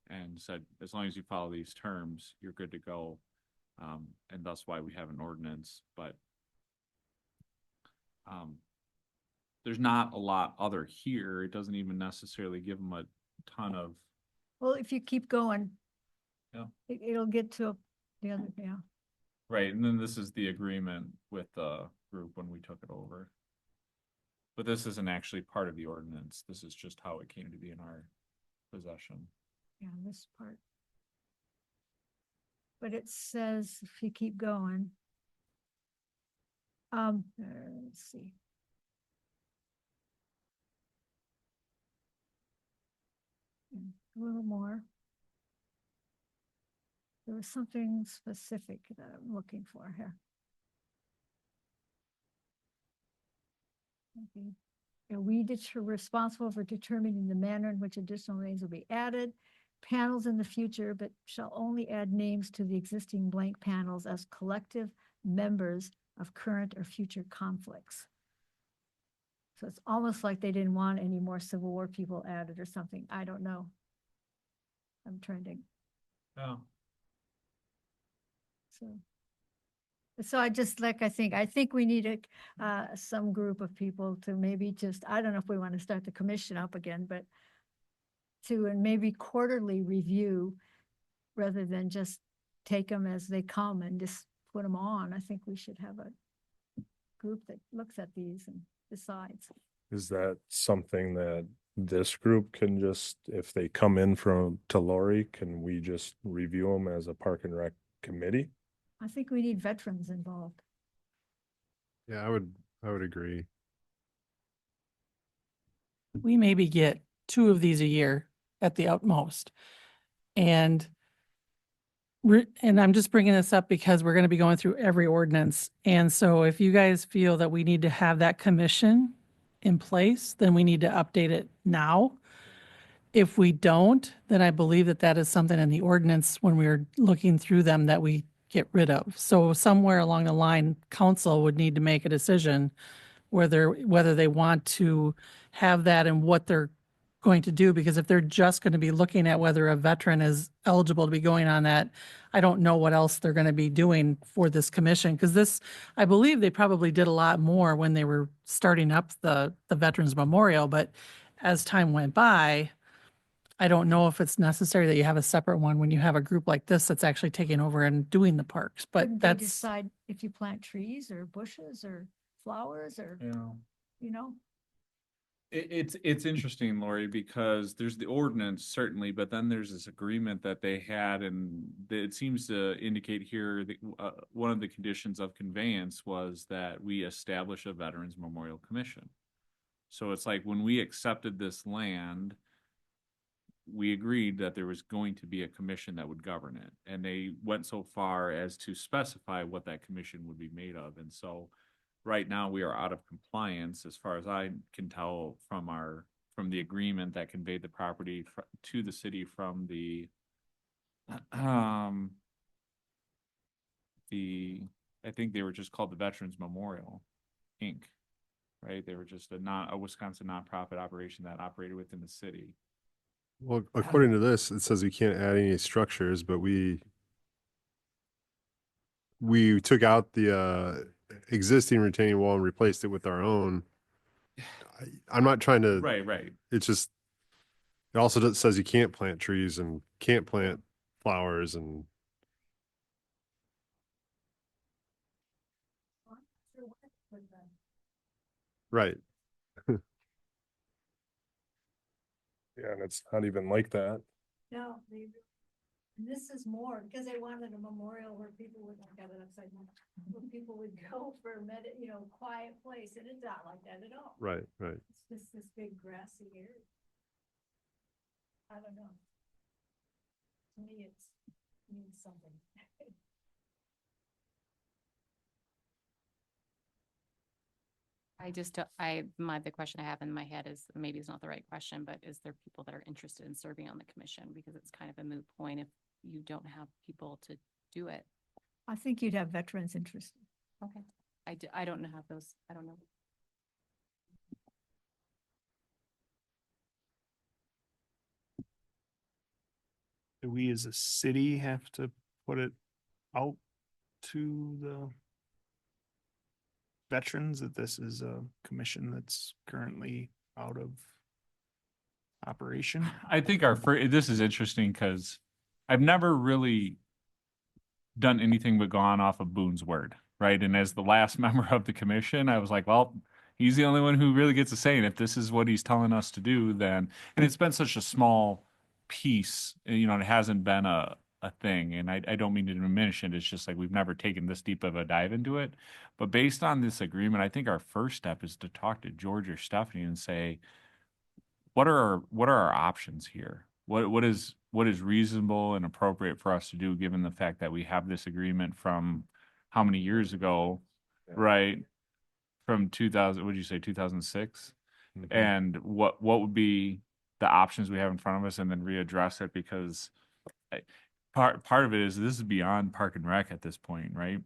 and said, as long as you follow these terms, you're good to go. And that's why we have an ordinance, but there's not a lot other here. It doesn't even necessarily give them a ton of. Well, if you keep going. Yeah. It'll get to the other, yeah. Right, and then this is the agreement with the group when we took it over. But this isn't actually part of the ordinance. This is just how it came to be in our possession. Yeah, this part. But it says, if you keep going. Let's see. A little more. There was something specific that I'm looking for here. Okay. And we are responsible for determining the manner in which additional names will be added. Panels in the future, but shall only add names to the existing blank panels as collective members of current or future conflicts. So it's almost like they didn't want any more Civil War people added or something. I don't know. I'm trying to. Oh. So I just, I think we need some group of people to maybe just, I don't know if we want to start the commission up again, but to, and maybe quarterly review rather than just take them as they come and just put them on. I think we should have a group that looks at these and decides. Is that something that this group can just, if they come in to Lori, can we just review them as a Park and Rec committee? I think we need veterans involved. yeah, I would agree. We maybe get 2 of these a year at the utmost. And I'm just bringing this up because we're going to be going through every ordinance. And so if you guys feel that we need to have that commission in place, then we need to update it now. If we don't, then I believe that is something in the ordinance when we're looking through them that we get rid of. So somewhere along the line, council would need to make a decision whether they want to have that and what they're going to do, because if they're just going to be looking at whether a veteran is eligible to be going on that, I don't know what else they're going to be doing for this commission, because this, I believe they probably did a lot more when they were starting up the Veterans Memorial, but as time went by, I don't know if it's necessary that you have a separate one when you have a group like this that's actually taking over and doing the parks, but Couldn't they that's. decide if you plant trees or bushes or flowers or, you know? It's interesting, Lori, because there's the ordinance certainly, but then there's this agreement that they had, and it seems to indicate here that one of the conditions of conveyance was that we establish a Veterans Memorial Commission. So it's like when we accepted this land, we agreed that there was going to be a commission that would govern it, and they went so far as to specify what that commission would be made of, and so. Right now, we are out of compliance, as far as I can tell, from the agreement that conveyed the property to the city from the I think they were just called the Veterans Memorial, Inc. Right? They were just a Wisconsin nonprofit operation that operated within the city. Well, according to this, it says we can't add any structures, but we took out the existing retaining wall and replaced it with our own. I'm not trying to. Right. It's just. It also says you can't plant trees and can't plant flowers and. Right. Yeah, and it's not even like that. No, and this is more, because they wanted a memorial where people would, I got it upside down, where people would go for quiet place, and it's not like that at all. Right. It's just this big grassy area. I don't know. To me, it means something. The question I have in my head is, maybe it's not the right question, but is there people that are interested in serving on the commission? Because it's kind of a moot point if you don't have people to do it. I think you'd have veterans interested. Okay. I don't know how those, I don't know. Do we as a city have to put it out to the veterans that this is a commission that's currently out of operation? I think this is interesting because I've never really done anything but gone off of Boone's word, right? And as the last member of the commission, I was like, well, he's the only one who really gets a say. And if this is what he's telling us to do, then, and it's been such a small piece, it hasn't been a thing. And I don't mean to diminish it. It's just like, we've never taken this deep of a dive into it. But based on this agreement, I think our first step is to talk to George or Stephanie and say, what are our options here? What is reasonable and appropriate for us to do, given the fact that we have this agreement from how many years ago, right? From 2000, what did you say, 2006? Mhm. And what would be the options we have in front of us, and then readdress it, because part of it is this is beyond Park and Rec at this point, right?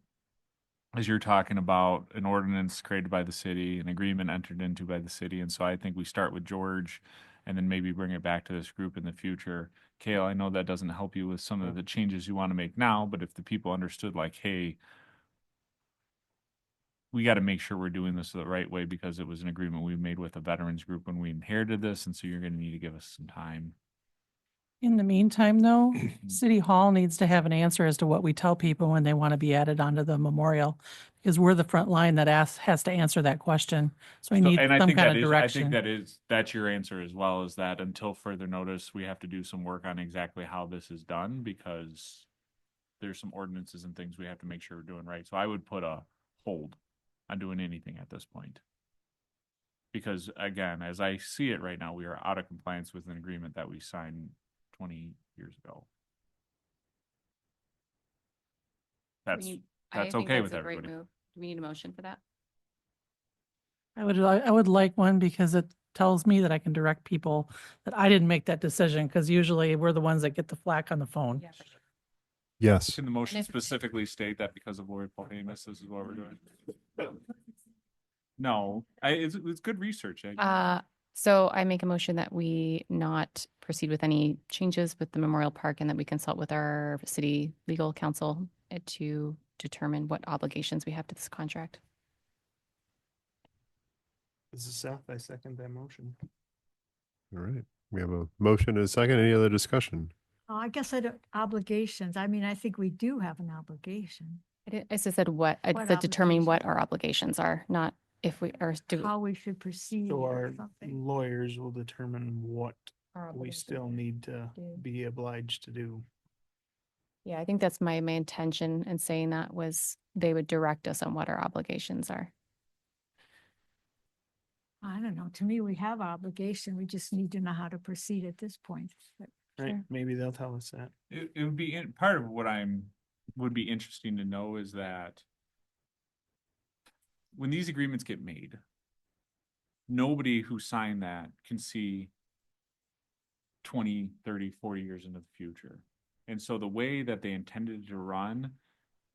As you're talking about an ordinance created by the city, an agreement entered into by the city. And so I think we start with George and then maybe bring it back to this group in the future. Kale, I know that doesn't help you with some of the changes you want to make now, but if the people understood like, hey, we got to make sure we're doing this the right way because it was an agreement we made with a veterans group when we inherited this. And so you're going to need to give us some time. In the meantime, though, City Hall needs to have an answer as to what we tell people when they want to be added onto the memorial, because we're the front line that has to answer that question. So we need And I some think kind that of is, direction. that's your answer as well, is that until further notice, we have to do some work on exactly how this is done, because there's some ordinances and things we have to make sure we're doing right. So I would put a hold on doing anything at this point. Because again, as I see it right now, we are out of compliance with an agreement that we signed 20 years ago. That's I think okay that's with a great everybody. move. Do we need a motion for that? I would like one, because it tells me that I can direct people that I didn't make that decision, because usually we're the ones that get the flack on the phone. Yeah, for sure. Yes. Can the motion if- specifically state that because of Lori Paul Amos, this is what we're doing? No, it's good research. So I make a motion that we not proceed with any changes with the Memorial Park, and that we consult with our city legal counsel to determine what obligations we have to this contract. This is Seth. I second that motion. All right. We have a motion and a second. Any other discussion? I guess obligations. I mean, I think we do have an obligation. I just said what, I What said determine what obligations? our obligations are, not if we are do how we should proceed So or our something. lawyers will determine what our we obligations still are need to due. be obliged to do. Yeah, I think that's my main intention in saying that was they would direct us on what our obligations are. I don't know. To me, we have obligation. We just need to know how to proceed at this point. But Right? sure. Maybe they'll tell us that. It would be part of what would be interesting to know is that when these agreements get made, nobody who signed that can see 20, 30, 40 years into the future. And so the way that they intended to run,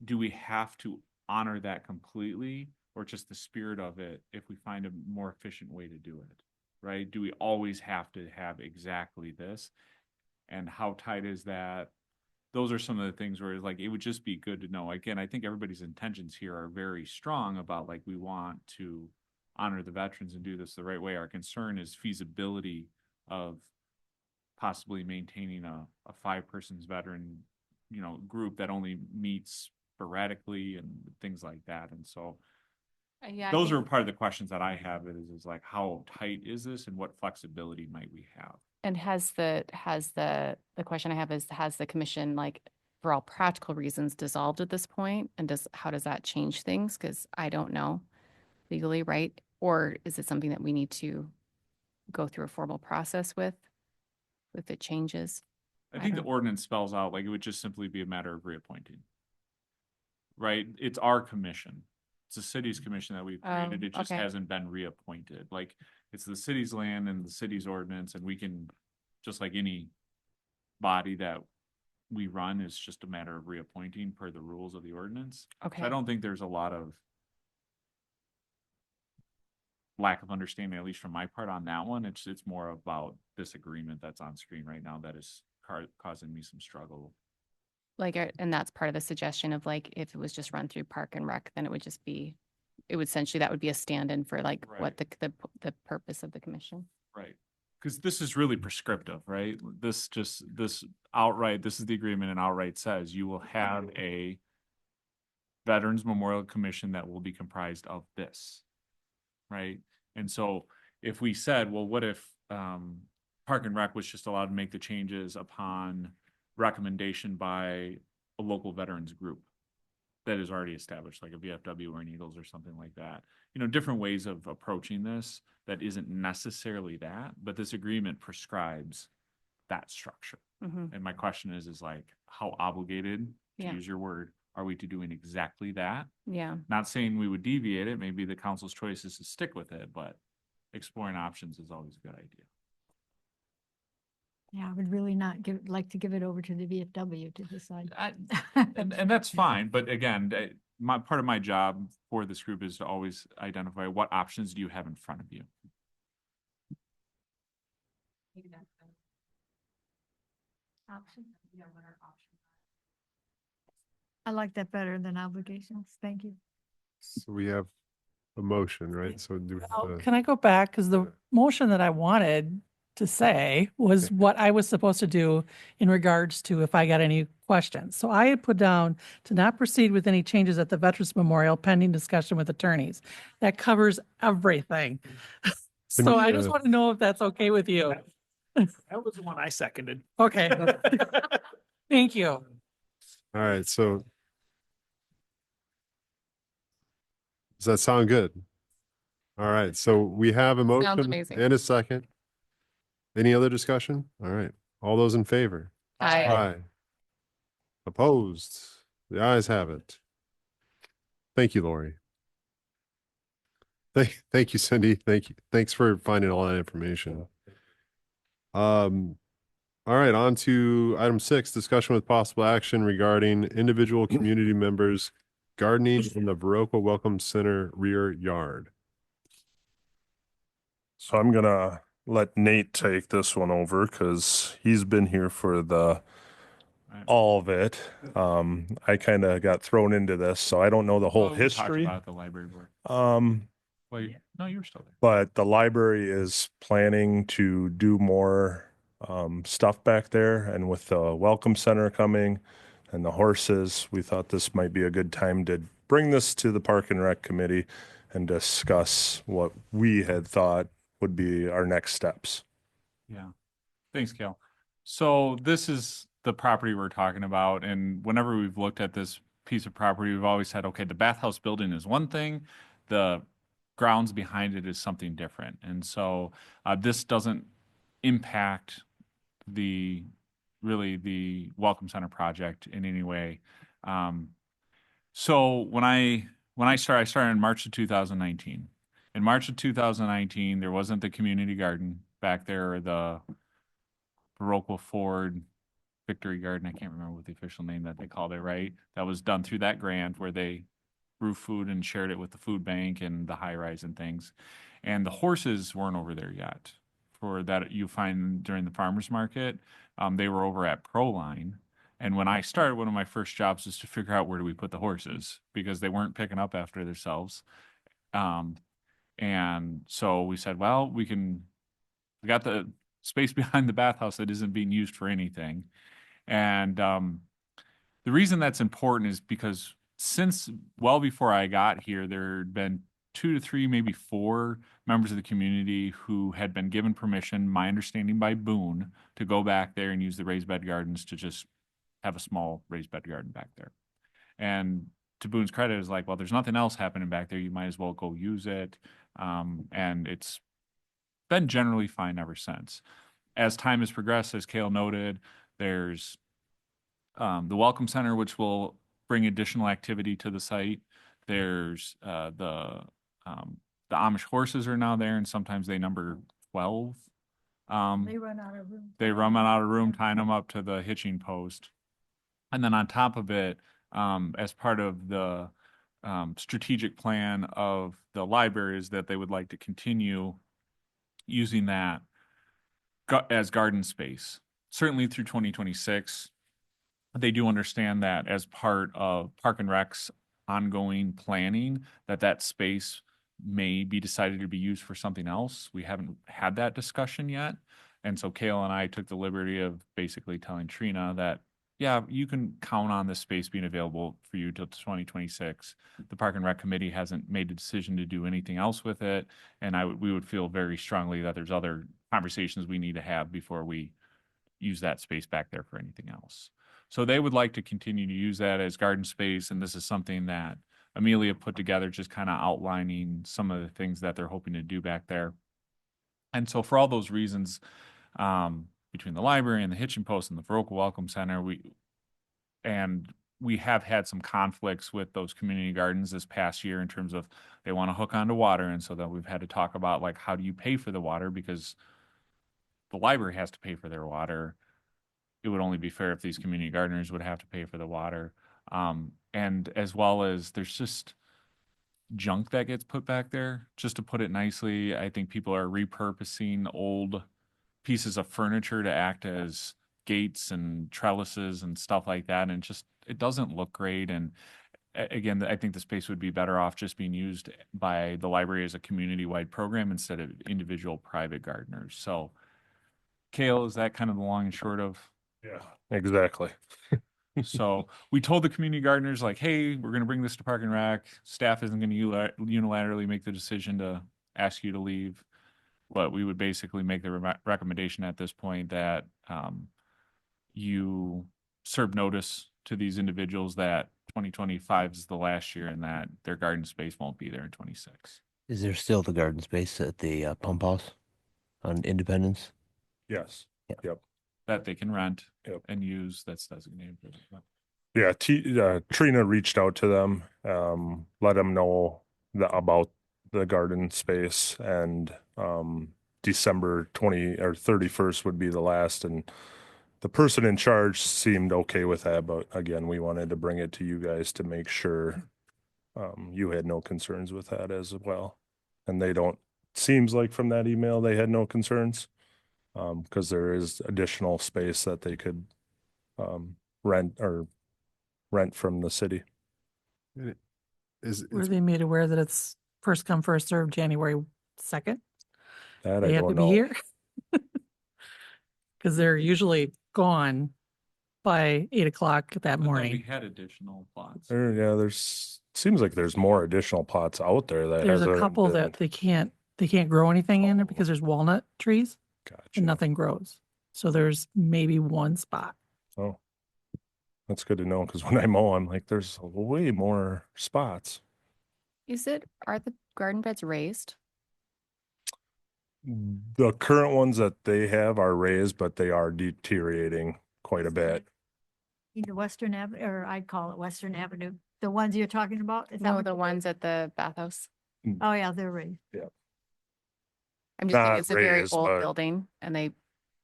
do we have to honor that completely or just the spirit of it if we find a more efficient way to do it? Right? Do we always have to have exactly this? And how tight is that? Those are some of the things where like it would just be good to know. Again, I think everybody's intentions here are very strong about like we want to honor the veterans and do this the right way. Our concern is feasibility of possibly maintaining a 5-person's veteran, group that only meets sporadically and things like that. And so Yeah, those are part of the questions that I have is like, how tight is this and what flexibility might we have? And the question I have is, has the commission, like, for all practical reasons, dissolved at this point? And how does that change things? Because I don't know legally, right? Or is it something that we need to go through a formal process with if it changes? I think the don't- ordinance spells out, like, it would just simply be a matter of reappointing. Right? It's our commission. It's the city's commission that we've created. It just okay. hasn't been reappointed. Like, it's the city's land and the city's ordinance, and we can, just like any body that we run, is just a matter of reappointing per the rules of the ordinance. Okay. So I don't think there's a lot of lack of understanding, at least from my part on that one. It's more about this agreement that's on screen right now that is causing me some struggle. Like, and that's part of the suggestion of like, if it was just run through Park and Rec, then it would essentially, that would be a stand-in for like what the purpose of the commission. Right. Because this is really prescriptive, right? This outright, this is the agreement and outright says you will have a Veterans Memorial Commission that will be comprised of this. Right? And so if we said, well, what if Park and Rec was just allowed to make the changes upon recommendation by a local veterans group that is already established, like a VFW or an Eagles or something like that. Different ways of approaching this that isn't necessarily that, but this agreement prescribes that structure. Mhm. And my question is like, how obligated, to Yeah. use your word, are we to doing exactly that? Yeah. Not saying we would deviate it. Maybe the council's choice is to stick with it, but exploring options is always a good idea. Yeah, I would really not like to give it over to the VFW to decide. And that's fine, but again, part of my job for this group is to always identify what options do you have in front of you. I like that better than obligations. Thank you. So we have a motion, right? So do we have Oh, to- can I go back? Because the motion that I wanted to say was what I was supposed to do in regards to if I got any questions. So I had put down to not proceed with any changes at the Veterans Memorial pending discussion with attorneys. That covers everything. So I just want to know if that's okay with you. That was the one I seconded. Okay. Thank you. All right, so does that sound good? All right, so we have a motion amazing. and a second. Any other discussion? All right, all those in favor? Aye. Opposed? The ayes have it. Thank you, Lori. Thank you, Cindy. Thank you. Thanks for finding all that information. All right, on to item 6, discussion with possible action regarding individual community members gardening in the Viroqua Welcome Center rear yard. So I'm gonna let Nate take this one over because he's been here for all of it. I kind of got thrown into this, so I don't know the whole Well, we talked history. about the library board. Well, no, you were still there. But the library is planning to do more stuff back there, and with the welcome center coming and the horses, we thought this might be a good time to bring this to the Park and Rec committee and discuss what we had thought would be our next steps. Yeah. Thanks, Cal. So this is the property we're talking about, and whenever we've looked at this piece of property, we've always said, okay, the bathhouse building is one thing, the grounds behind it is something different. And so this doesn't impact really the Welcome Center project in any way. So when I started in March of 2019. In March of 2019, there wasn't the community garden back there, or the Baroque Ford Victory Garden. I can't remember what the official name that they called it, right? That was done through that grant where they grew food and shared it with the food bank and the high rise and things. And the horses weren't over there yet. For that you find during the farmers market, they were over at Proline. And when I started, one of my first jobs was to figure out where do we put the horses because they weren't picking up after themselves. And so we said, well, we got the space behind the bathhouse that isn't being used for anything. And the reason that's important is because since well before I got here, there had been 2 to 3, maybe 4 members of the community who had been given permission, my understanding by Boone, to go back there and use the raised bed gardens to just have a small raised bed garden back there. And to Boone's credit, is like, well, there's nothing else happening back there. You might as well go use it. And it's been generally fine ever since. As time has progressed, as Cale noted, there's the Welcome Center, which will bring additional activity to the site. There's the Amish horses are now there, and sometimes they number 12. They run out of room. They run out of room tying them up to the hitching post. And then on top of it, as part of the strategic plan of the library is that they would like to continue using that as garden space, certainly through 2026. They do understand that as part of Park and Rec's ongoing planning, that space may be decided to be used for something else. We haven't had that discussion yet. And so Cale and I took the liberty of basically telling Trina that, yeah, you can count on this space being available for you till 2026. The Park and Rec Committee hasn't made a decision to do anything else with it. And we would feel very strongly that there's other conversations we need to have before we use that space back there for anything else. So they would like to continue to use that as garden space. And this is something that Amelia put together, just kind of outlining some of the things that they're hoping to do back there. And so for all those reasons, between the library and the hitching post and the Baroque Welcome Center, we have had some conflicts with those community gardens this past year in terms of they want to hook onto water. And so then we've had to talk about, like, how do you pay for the water? Because the library has to pay for their water. It would only be fair if these community gardeners would have to pay for the water. And as well as there's just junk that gets put back there. Just to put it nicely, I think people are repurposing old pieces of furniture to act as gates and trellises and stuff like that. And it doesn't look great. And again, I think the space would be better off just being used by the library as a community-wide program instead of individual private gardeners. So Cale, is that kind of the long and short of? Yeah, exactly. So we told the community gardeners, like, hey, we're going to bring this to Park and Rec. Staff isn't going to unilaterally make the decision to ask you to leave. But we would basically make the recommendation at this point that you serve notice to these individuals that 2025 is the last year and that their garden space won't be there in 26. Is there still the garden space at the pump house on Independence? Yes. Yeah. Yep. That they can rent Yep. and use, that's designated. Yeah, Trina reached out to them, let them know about the garden space, and December 20 or 31st would be the last, and the person in charge seemed okay with that, but again, we wanted to bring it to you guys to make sure you had no concerns with that as well. And seems like from that email they had no concerns, because there is additional space that they could rent from the city. Were they made aware that it's first come, first served January 2nd? That They I have don't to be know. here? Because they're usually gone by 8 o'clock that We morning. had additional plots. Yeah, there's Seems like there's more additional plots out there that There's a hasn't couple been- that they can't grow anything in there because there's walnut trees Gotcha. and nothing grows. So there's maybe one spot. Oh, that's good to know, because when I mow, I'm like, there's way more spots. Are the garden beds raised? The current ones that they have are raised, but they are deteriorating quite a bit. The Western Avenue, or I'd call it Western Avenue, the ones you're talking about? Is that No, what the you- ones at the bathhouse. Oh, yeah, they're raised. I'm just saying Not it's a very raised, old but- building and they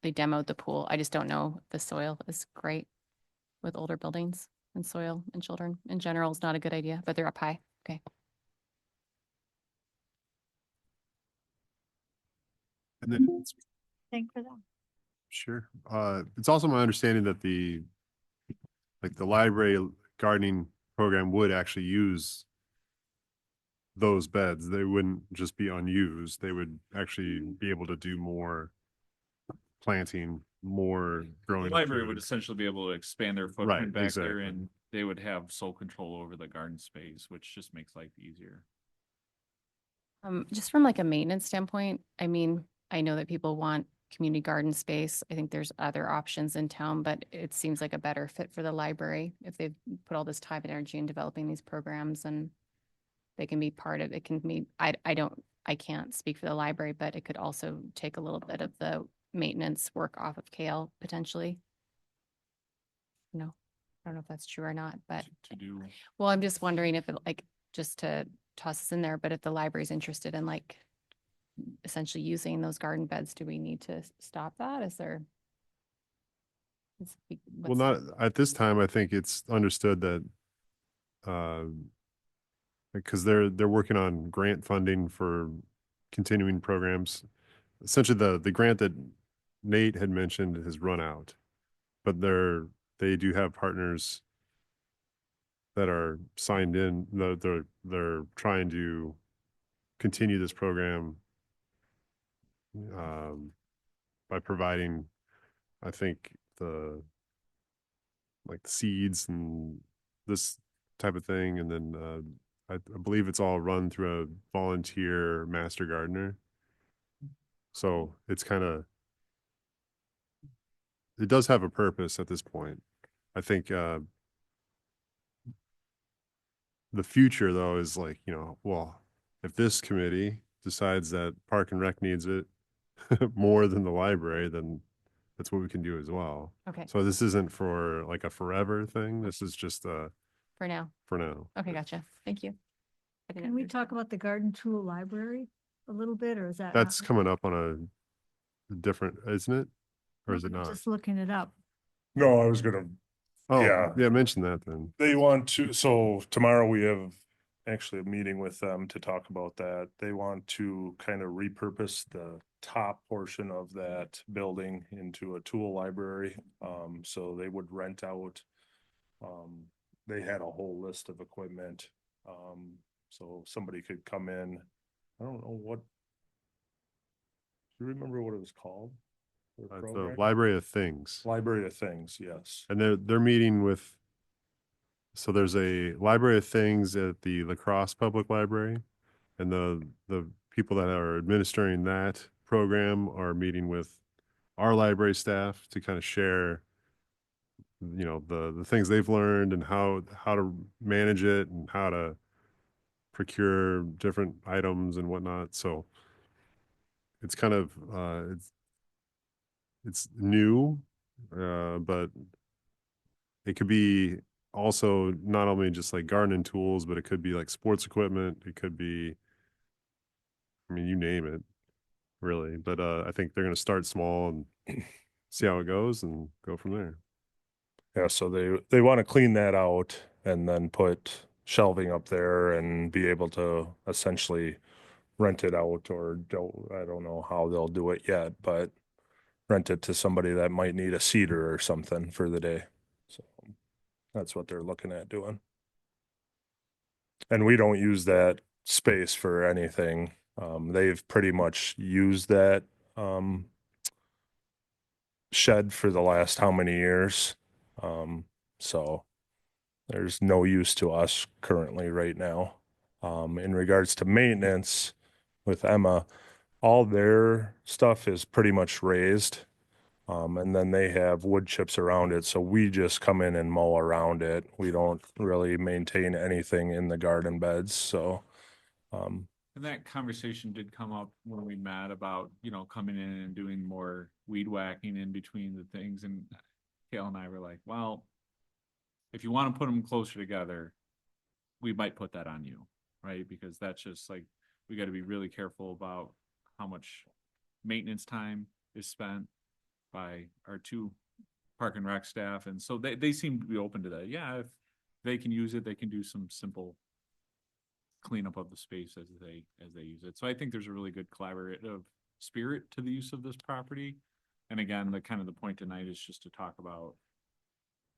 demoed the pool. I just don't know if the soil is great with older buildings and soil and children in general is not a good idea, but they're up high. Okay. And then Thank for that. sure. It's also my understanding that the library gardening program would actually use those beds. They wouldn't just be unused. They would actually be able to do more planting, more growing. The of library would food. essentially be able to expand their Right, footprint back there exactly. and they would have sole control over the garden space, which just makes life easier. Just from like a maintenance standpoint, I mean, I know that people want community garden space. I think there's other options in town, but it seems like a better fit for the library if they've put all this time and energy in developing these programs and they can be part of, it can be, I can't speak for the library, but it could also take a little bit of the maintenance work off of KL potentially. No, I don't know if that's true or not, but To do, well, I'm just wondering if it like, just to toss this in there, but if the library's interested in like essentially using those garden beds, do we need to stop that? Is there? Well, not at this time. I think it's understood that, because they're working on grant funding for continuing programs. Essentially, the grant that Nate had mentioned has run out, but they do have partners that are signed in. They're trying to continue this program by providing, I think, the seeds and this type of thing, and then I believe it's all run through a volunteer master gardener. So it's kind of, it does have a purpose at this point. I think the future though is like, well, if this committee decides that Park and Rec needs it more than the library, then that's what we can do as well. Okay, So this isn't for like a forever thing. This is just for now. for now. Okay, gotcha. Thank you. I didn't Can we understand. talk about the garden tool library a little bit, or is that? That's not- coming up on a different, isn't it? Or is it I'm not? Just looking it up. No, I was gonna, Oh, yeah. yeah, mention that then. they want to, so tomorrow we have actually a meeting with them to talk about that. They want to kind of repurpose the top portion of that building into a tool library. So they would rent out, they had a whole list of equipment. So somebody could come in, I don't know what. Do you remember what it was called? The The program? Library of Things. Library of Things, yes. And they're meeting with, so there's a Library of Things at the La Crosse Public Library. And the people that are administering that program are meeting with our library staff to kind of share, the things they've learned and how to manage it and how to procure different items and whatnot. So it's kind of, it's new, but it could be also not only just like gardening tools, but it could be like sports equipment. It could be, I mean, you name it, really. But I think they're going to start small and see how it goes and go from there. Yeah, so they want to clean that out and then put shelving up there and be able to essentially rent it out, or I don't know how they'll do it yet, but rent it to somebody that might need a seater or something for the day. So that's what they're looking at doing. And we don't use that space for anything. They've pretty much used that shed for the last how many years. So there's no use to us currently right now. In regards to maintenance with Emma, all their stuff is pretty much raised. And then they have wood chips around it, so we just come in and mow around it. We don't really maintain anything in the garden beds, so. And that conversation did come up when we met about, coming in and doing more weed whacking in between the things. And Kale and I were like, well, if you want to put them closer together, we might put that on you, right? Because that's just like, we got to be really careful about how much maintenance time is spent by our two park and rec staff. And so they seem to be open to that. Yeah, if they can use it, they can do some simple cleanup of the space as they use it. So I think there's a really good collaborative spirit to the use of this property. And again, the point tonight is just to talk about,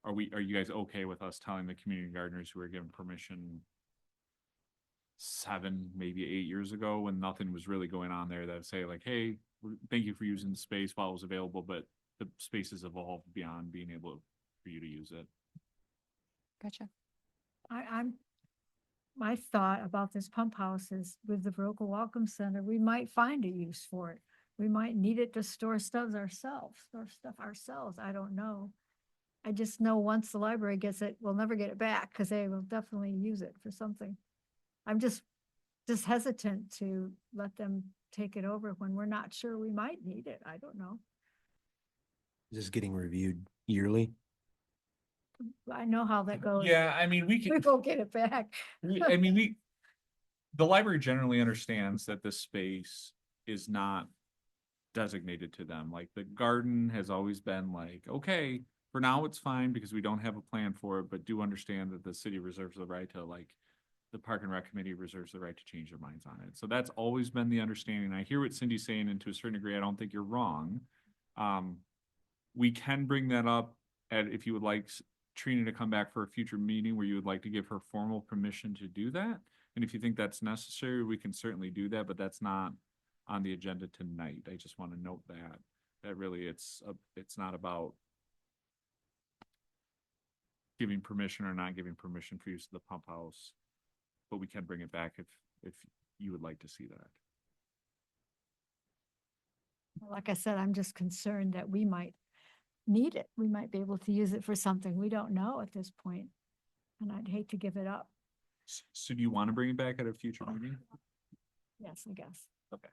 are you guys okay with us telling the community gardeners who were given permission 7, maybe 8 years ago when nothing was really going on there, that say like, hey, thank you for using the space while it was available, but the space has evolved beyond being able for you to use it. Gotcha. My thought about this pump house is with the Viroqua Welcome Center, we might find a use for it. We might need it to store stuff ourselves. I don't know. I just know once the library gets it, we'll never get it back because they will definitely use it for something. I'm just hesitant to let them take it over when we're not sure we might need it. I don't know. Is this getting reviewed yearly? I know how that goes. Yeah, I mean, we We can, won't get it back. the library generally understands that this space is not designated to them. Like the garden has always been like, okay, for now it's fine because we don't have a plan for it, but do understand that the city reserves the right to the Park and Rec Committee reserves the right to change their minds on it. So that's always been the understanding. I hear what Cindy's saying, and to a certain degree, I don't think you're wrong. We can bring that up if you would like Trina to come back for a future meeting where you would like to give her formal permission to do that. And if you think that's necessary, we can certainly do that, but that's not on the agenda tonight. I just want to note that really it's not about giving permission or not giving permission for use of the pump house, but we can bring it back if you would like to see that. Like I said, I'm just concerned that we might need it. We might be able to use it for something we don't know at this point, and I'd hate to give it up. So do you want to bring it back at a future meeting? Yes, I guess. Okay.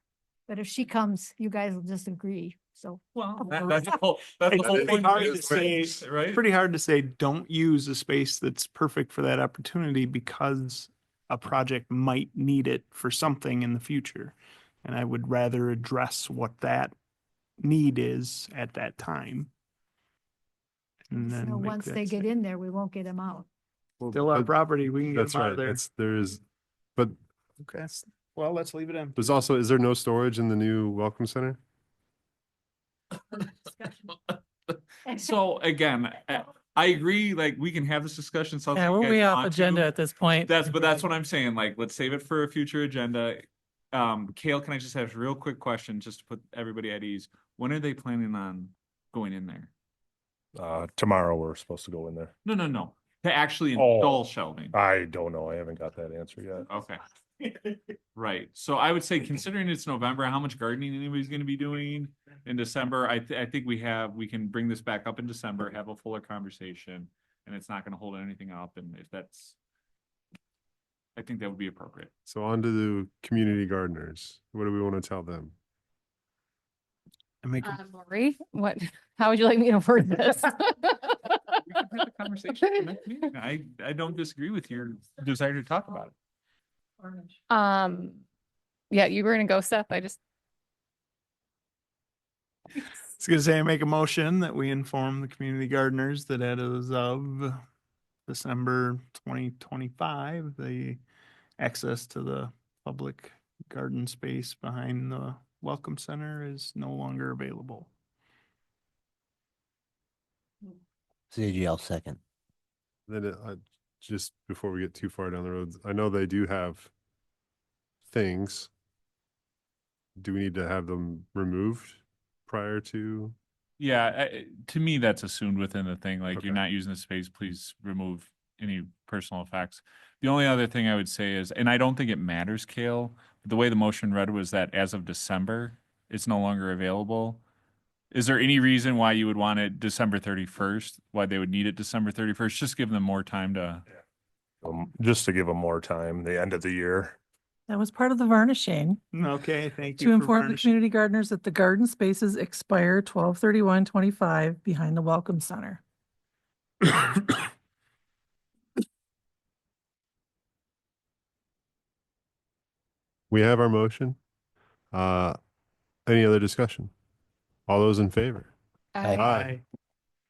But if she comes, you guys will just agree. So Well, that's the whole It's point. hard to say, Right? pretty hard to say, don't use a space that's perfect for that opportunity because a project might need it for something in the future. And I would rather address what that need is at that time. And then so make once that they get say- in there, we won't get them out. Still our But property, we can get that's them out right. of there. But Okay, well, let's leave it in. there's also, is there no storage in the new Welcome Center? So again, I agree, like we can have this discussion. Sounds Yeah, like you we're guys way off want to. agenda at this point. That's what I'm saying. Like, let's save it for a future agenda. Kale, can I just have a real quick question just to put everybody at ease? When are they planning on going in there? Tomorrow we're supposed to go in there. No. To actually Oh. install shelving. I don't know. I haven't got that answer yet. Okay. Right. So I would say considering it's November, how much gardening anybody's gonna be doing in December, I think we can bring this back up in December, have a fuller conversation, and it's not gonna hold anything up, and if that's, I think that would be appropriate. So on to the community gardeners. What do we want to tell them? And make Lori, how would you like me to word this? We can have a conversation next meeting. I don't disagree with your desire to talk about it. Yeah, you were gonna go, Seth. I was gonna say, I make a motion that we inform the community gardeners that as of December 2025, the access to the public garden space behind the Welcome Center is no longer available. CGL second. Then just before we get too far down the road, I know they do have things. Do we need to have them removed prior to? Yeah, to me, that's assumed within the thing, like you're Okay. not using the space, please remove any personal effects. The only other thing I would say is, and I don't think it matters, Kale, but the way the motion read was that as of December, it's no longer available. Is there any reason why you would want it December 31st? Why they would need it December 31st? Just give them more time to. Just to give them more time, the end of the year. That was part of the varnishing. Okay, thank you. To for inform the furnishing. community gardeners that the garden spaces expire 12/31/25 behind the Welcome Center. We have our motion. Any other discussion? All those in favor? Aye. Aye.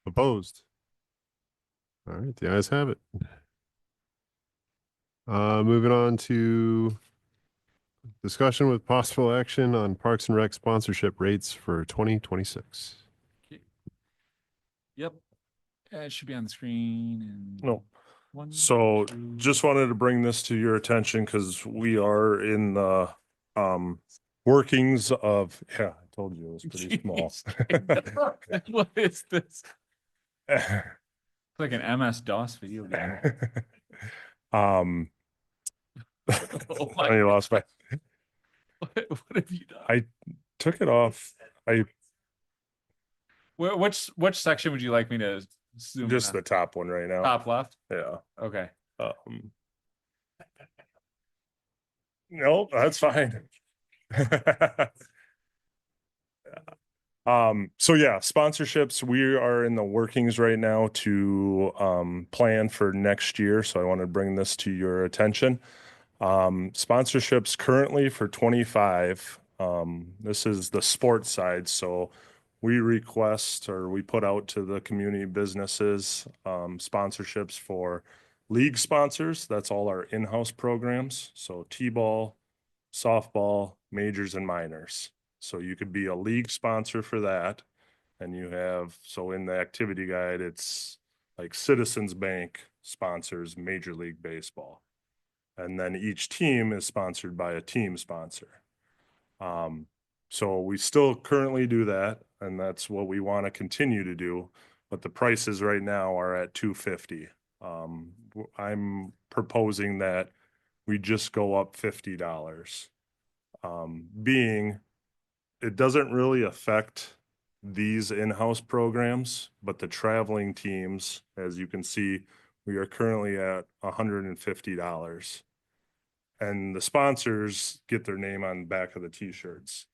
Opposed? All right, the ayes have it. Moving on to discussion with possible action on Parks and Rec sponsorship rates for 2026. Yep. It should be on the screen and. No. One, So two. just wanted to bring this to your attention because we are in the workings of, yeah, I told you it was pretty small. Jeez. What is this? It's like an MS-DOS video game. Oh my I lost my, What have you done? I took it off. Which section would you like me to zoom Just in the on? top one right now. Top left? Yeah. Okay. No, that's fine. So yeah, sponsorships, we are in the workings right now to plan for next year. So I want to bring this to your attention. Sponsorships currently for 25. This is the sports side. So we request or we put out to the community businesses sponsorships for league sponsors. That's all our in-house programs. So T-ball, softball, majors and minors. So you could be a league sponsor for that. And you have, so in the activity guide, it's like Citizens Bank sponsors Major League Baseball. And then each team is sponsored by a team sponsor. So we still currently do that, and that's what we want to continue to do. But the prices right now are at $250. I'm proposing that we just go up $50. Being it doesn't really affect these in-house programs, but the traveling teams, as you can see, we are currently at $150. And the sponsors get their name on the back of the t-shirts.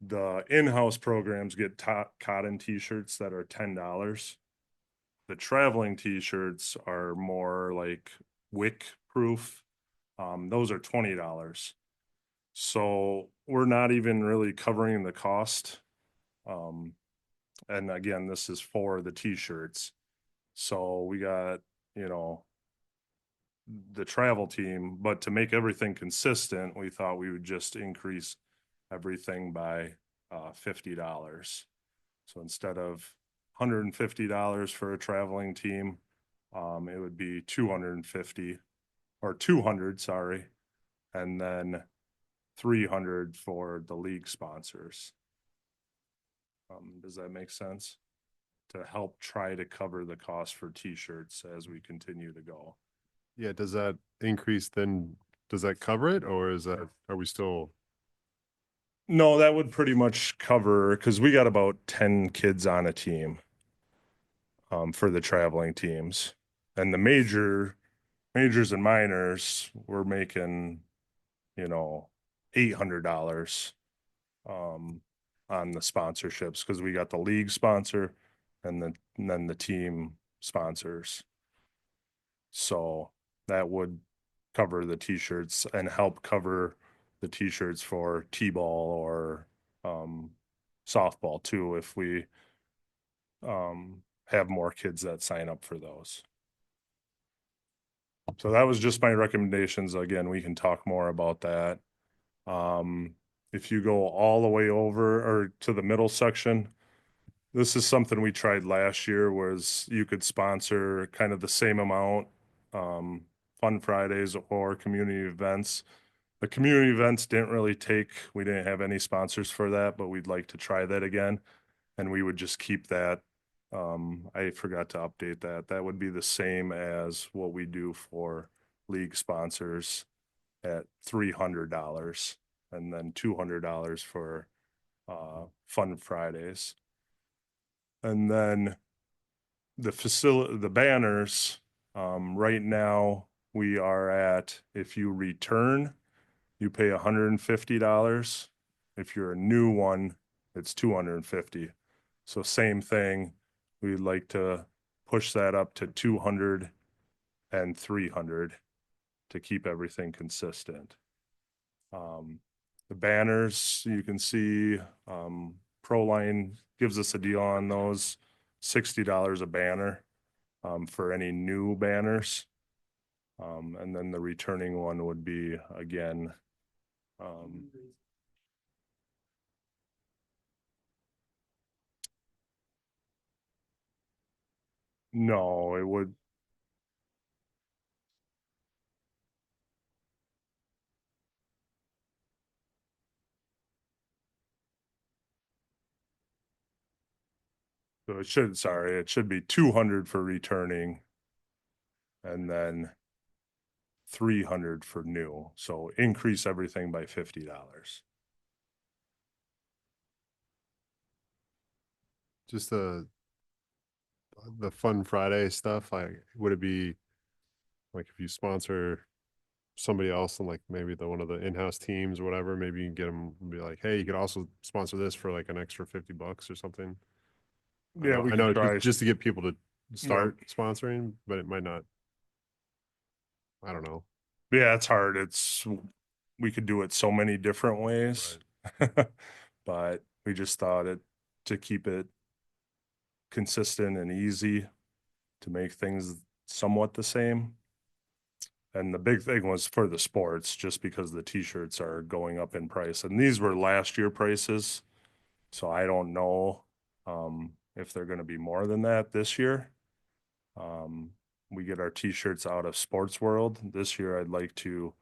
The in-house programs get cotton t-shirts that are $10. The traveling t-shirts are more like wick proof. Those are $20. So we're not even really covering the cost. And again, this is for the t-shirts. So we got, the travel team, but to make everything consistent, we thought we would just increase everything by $50. So instead of $150 for a traveling team, it would be $250 or $200, sorry, and then $300 for the league sponsors. Does that make sense? To help try to cover the cost for t-shirts as we continue to go. Yeah, does that increase then, does that cover it, or are we still? No, that would pretty much cover, because we got about 10 kids on a team for the traveling teams. And the majors and minors, we're making, $800 on the sponsorships, because we got the league sponsor and then the team sponsors. So that would cover the t-shirts and help cover the t-shirts for t-ball or softball too, if we have more kids that sign up for those. So that was just my recommendations. Again, we can talk more about that. If you go all the way over or to the middle section, this is something we tried last year, was you could sponsor kind of the same amount, Fun Fridays or community events. The community events didn't really we didn't have any sponsors for that, but we'd like to try that again. And we would just keep that I forgot to update that. That would be the same as what we do for league sponsors at $300 and then $200 for Fun Fridays. And then the banners, right now we are at, if you return, you pay $150. If you're a new one, it's $250. So same thing, we'd like to push that up to 200 and 300 to keep everything consistent. The banners, you can see, Proline gives us a deal on those, $60 a banner, for any new banners. And then the returning one would be, again, no, it would, so it should, sorry, it should be 200 for returning and then 300 for new. So increase everything by $50. Just the Fun Friday stuff, like, would it be like if you sponsor somebody else and like maybe one of the in-house teams or whatever, maybe you can get them be like, hey, you could also sponsor this for like an extra $50 or something. Yeah, we I could know try. just to get people to start sponsoring, but it might not. I don't know. Yeah, it's hard. We could do it so many different ways. But we just thought to keep it consistent and easy, to make things somewhat the same. And the big thing was for the sports, just because the t-shirts are going up in price. And these were last year prices. So I don't know if they're going to be more than that this year. We get our t-shirts out of Sports World. This year I'd like to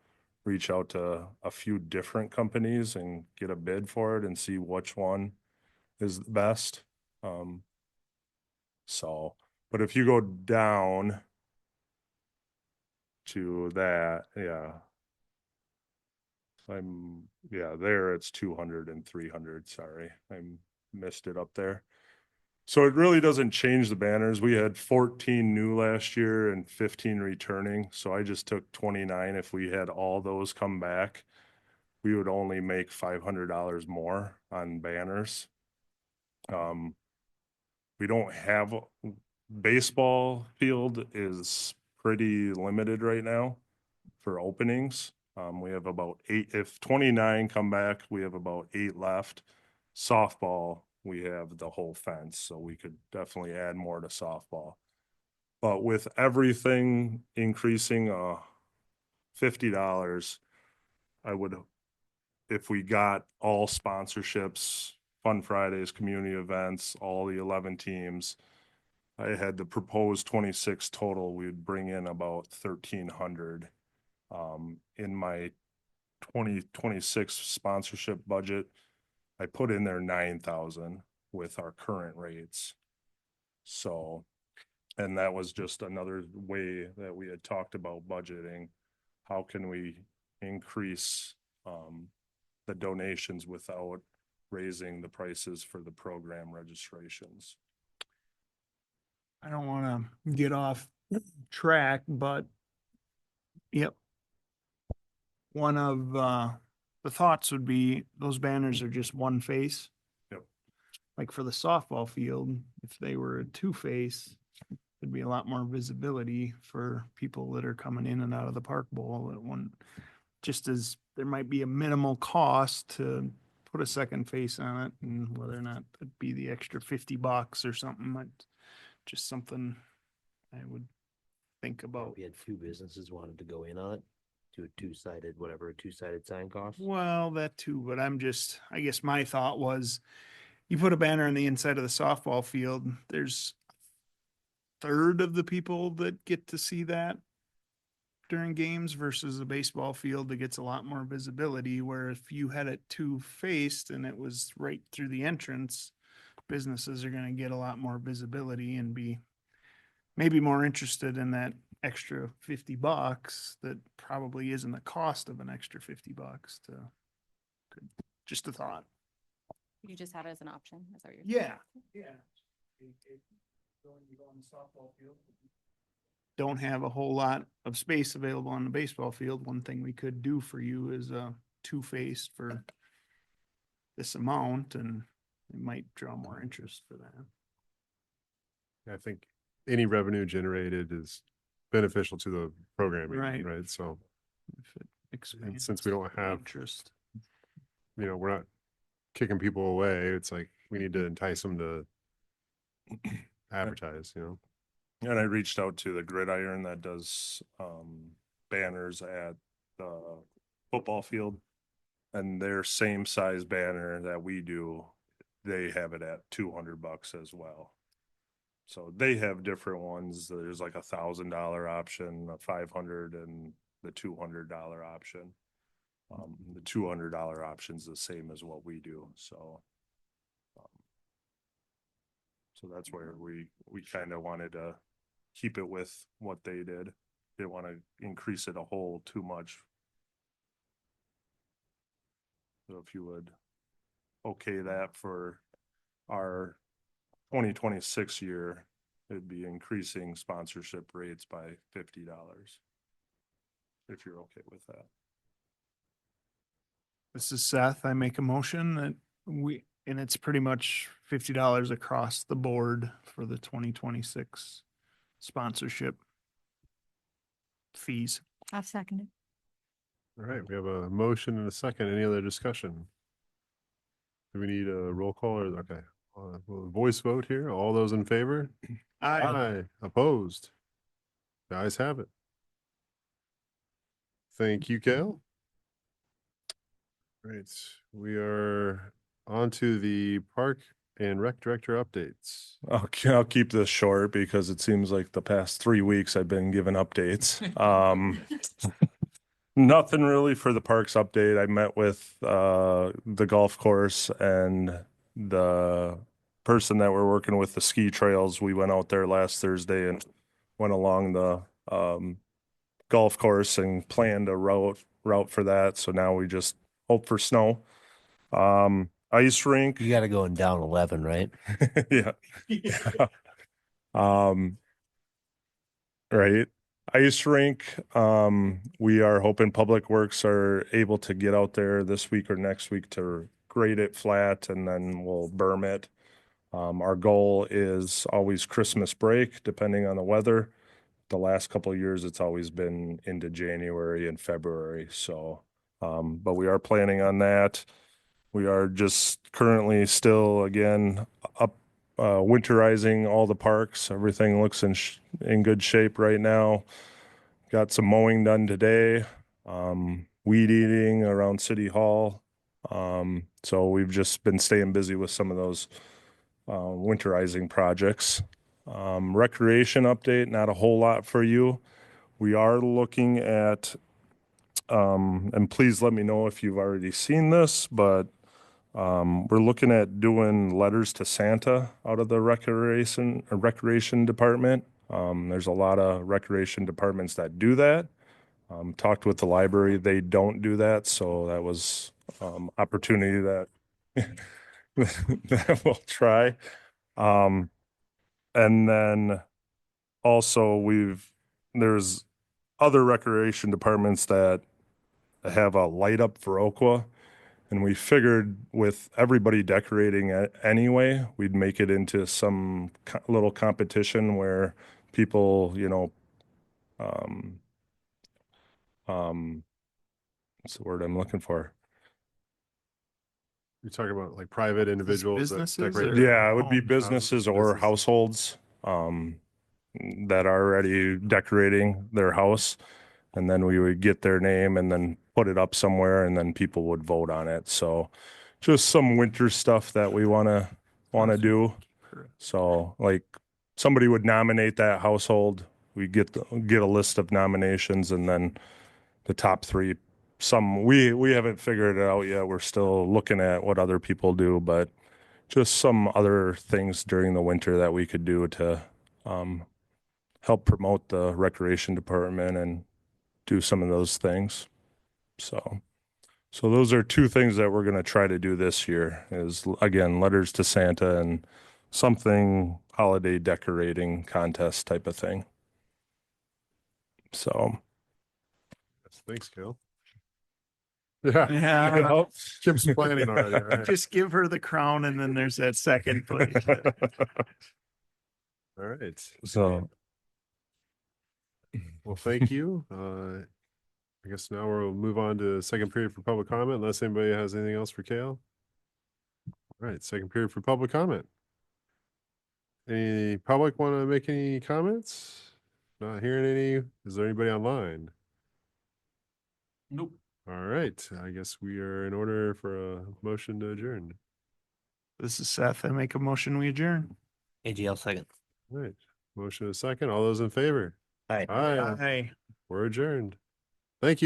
reach out to a few different companies and get a bid for it and see which one is the best. But if you go down to that, there it's 200 and 300. Sorry, I missed it up there. So it really doesn't change the banners. We had 14 new last year and 15 returning. So I just took 29. If we had all those come back, we would only make $500 more on banners. We don't have, baseball field is pretty limited right now for openings. We have about 8. If 29 come back, we have about 8 left. Softball, we have the whole fence, so we could definitely add more to softball. But with everything increasing $50, I would, if we got all sponsorships, Fun Fridays, community events, all the 11 teams, I had the proposed 26 total, we'd bring in about 1,300. In my 2026 sponsorship budget, I put in there 9,000 with our current rates. So, and that was just another way that we had talked about budgeting. How can we increase the donations without raising the prices for the program registrations? I don't want to get off track, but yep. One of the thoughts would be those banners are just one face. Yep. Like for the softball field, if they were a 2-face, there'd be a lot more visibility for people that are coming in and out of the Park Bowl. That one, just as there might be a minimal cost to put a second face on it, and whether or not it'd be the extra $50 or something, just something I would think about. We had 2 businesses wanted to go in on it, do a 2-sided, whatever a 2-sided sign costs. Well, that too, but I guess my thought was, you put a banner on the inside of the softball field, there's a third of the people that get to see that during games versus a baseball field that gets a lot more visibility, where if you had it 2-faced and it was right through the entrance, businesses are gonna get a lot more visibility and be maybe more interested in that extra $50 that probably isn't the cost of an extra $50 to, just a thought. You just have it as an option, is that what you're? Yeah, yeah. Don't have a whole lot of space available on the baseball field. One thing we could do for you is a two-faced for this amount, and it might draw more interest for that. I think any revenue generated is beneficial to the programming, Right. right? So, If it and since we don't expands have, interest. we're not kicking people away. It's like we need to entice them to advertise, And I reached out to the Gridiron that does banners at the football field. And their same size banner that we do, they have it at $200 as well. So they have different ones. There's like $1,000 option, a $500, and the $200 option. The $200 option is the same as what we do. So that's where we kind of wanted to keep it with what they did. Didn't want to increase it a whole too much. So if you would okay that for our 2026 year, it'd be increasing sponsorship rates by $50. If you're okay with that. This is Seth. I make a motion that and it's pretty much $50 across the board for the 2026 sponsorship fees. I've seconded. All right, we have a motion and a second. Any other discussion? Do we need a roll call or, okay, voice vote here? All those in favor? Aye. Opposed? The ayes have it. Thank you, Cal. Right, we are on to the Park and Rec Director updates. I'll keep this short because it seems like the past 3 weeks I've been given updates. Nothing really for the parks update. I met with the golf course and the person that we're working with the ski trails. We went out there last Thursday and went along the golf course and planned a route for that. So now we just hope for snow. Ice rink. You got to go in down 11, right? Yeah. Right. Ice rink. We are hoping Public Works are able to get out there this week or next week to grade it flat, and then we'll berm it. Our goal is always Christmas break, depending on the weather. The last couple of years, it's always been into January and February. So, but we are planning on that. We are just currently still, again, up winterizing all the parks. Everything looks in good shape right now. Got some mowing done today. Weed eating around City Hall. So we've just been staying busy with some of those winterizing projects. Recreation update, not a whole lot for you. We are looking at, and please let me know if you've already seen this, but we're looking at doing letters to Santa out of the recreation department. There's a lot of recreation departments that do that. Talked with the library, they don't do that, so that was opportunity that that we'll try. And then also there's other recreation departments that have a light up for Oqua. And we figured with everybody decorating it anyway, we'd make it into some little competition where people, what's the word I'm looking for? You're talking about like private individuals that businesses decorate. or- Yeah, it would be homes, businesses or businesses. households that are already decorating their house. And then we would get their name and then put it up somewhere, and then people would vote on it. So just some winter stuff that we want to do. Correct. So like somebody would nominate that household. We get a list of nominations, and then the top three. We haven't figured it out yet. We're still looking at what other people do, but just some other things during the winter that we could do to help promote the recreation department and do some of those things. So those are two things that we're going to try to do this year is, again, letters to Santa and something holiday decorating contest type of thing. So Thanks, Cal. Yeah. Yeah. Kim's planning already. All right. Just give her the crown and then there's that second place. All right. So Well, thank you. I guess now we'll move on to second period for public comment, unless anybody has anything else for Kale. All right, second period for public comment. Any public want to make any comments? Not hearing any. Is there anybody online? Nope. All right, I guess we are in order for a motion to adjourn. This is Seth. I make a motion, we adjourn. AGL second. All right, motion a second. All those in favor? Aye. Aye. Aye. We're adjourned. Thank you.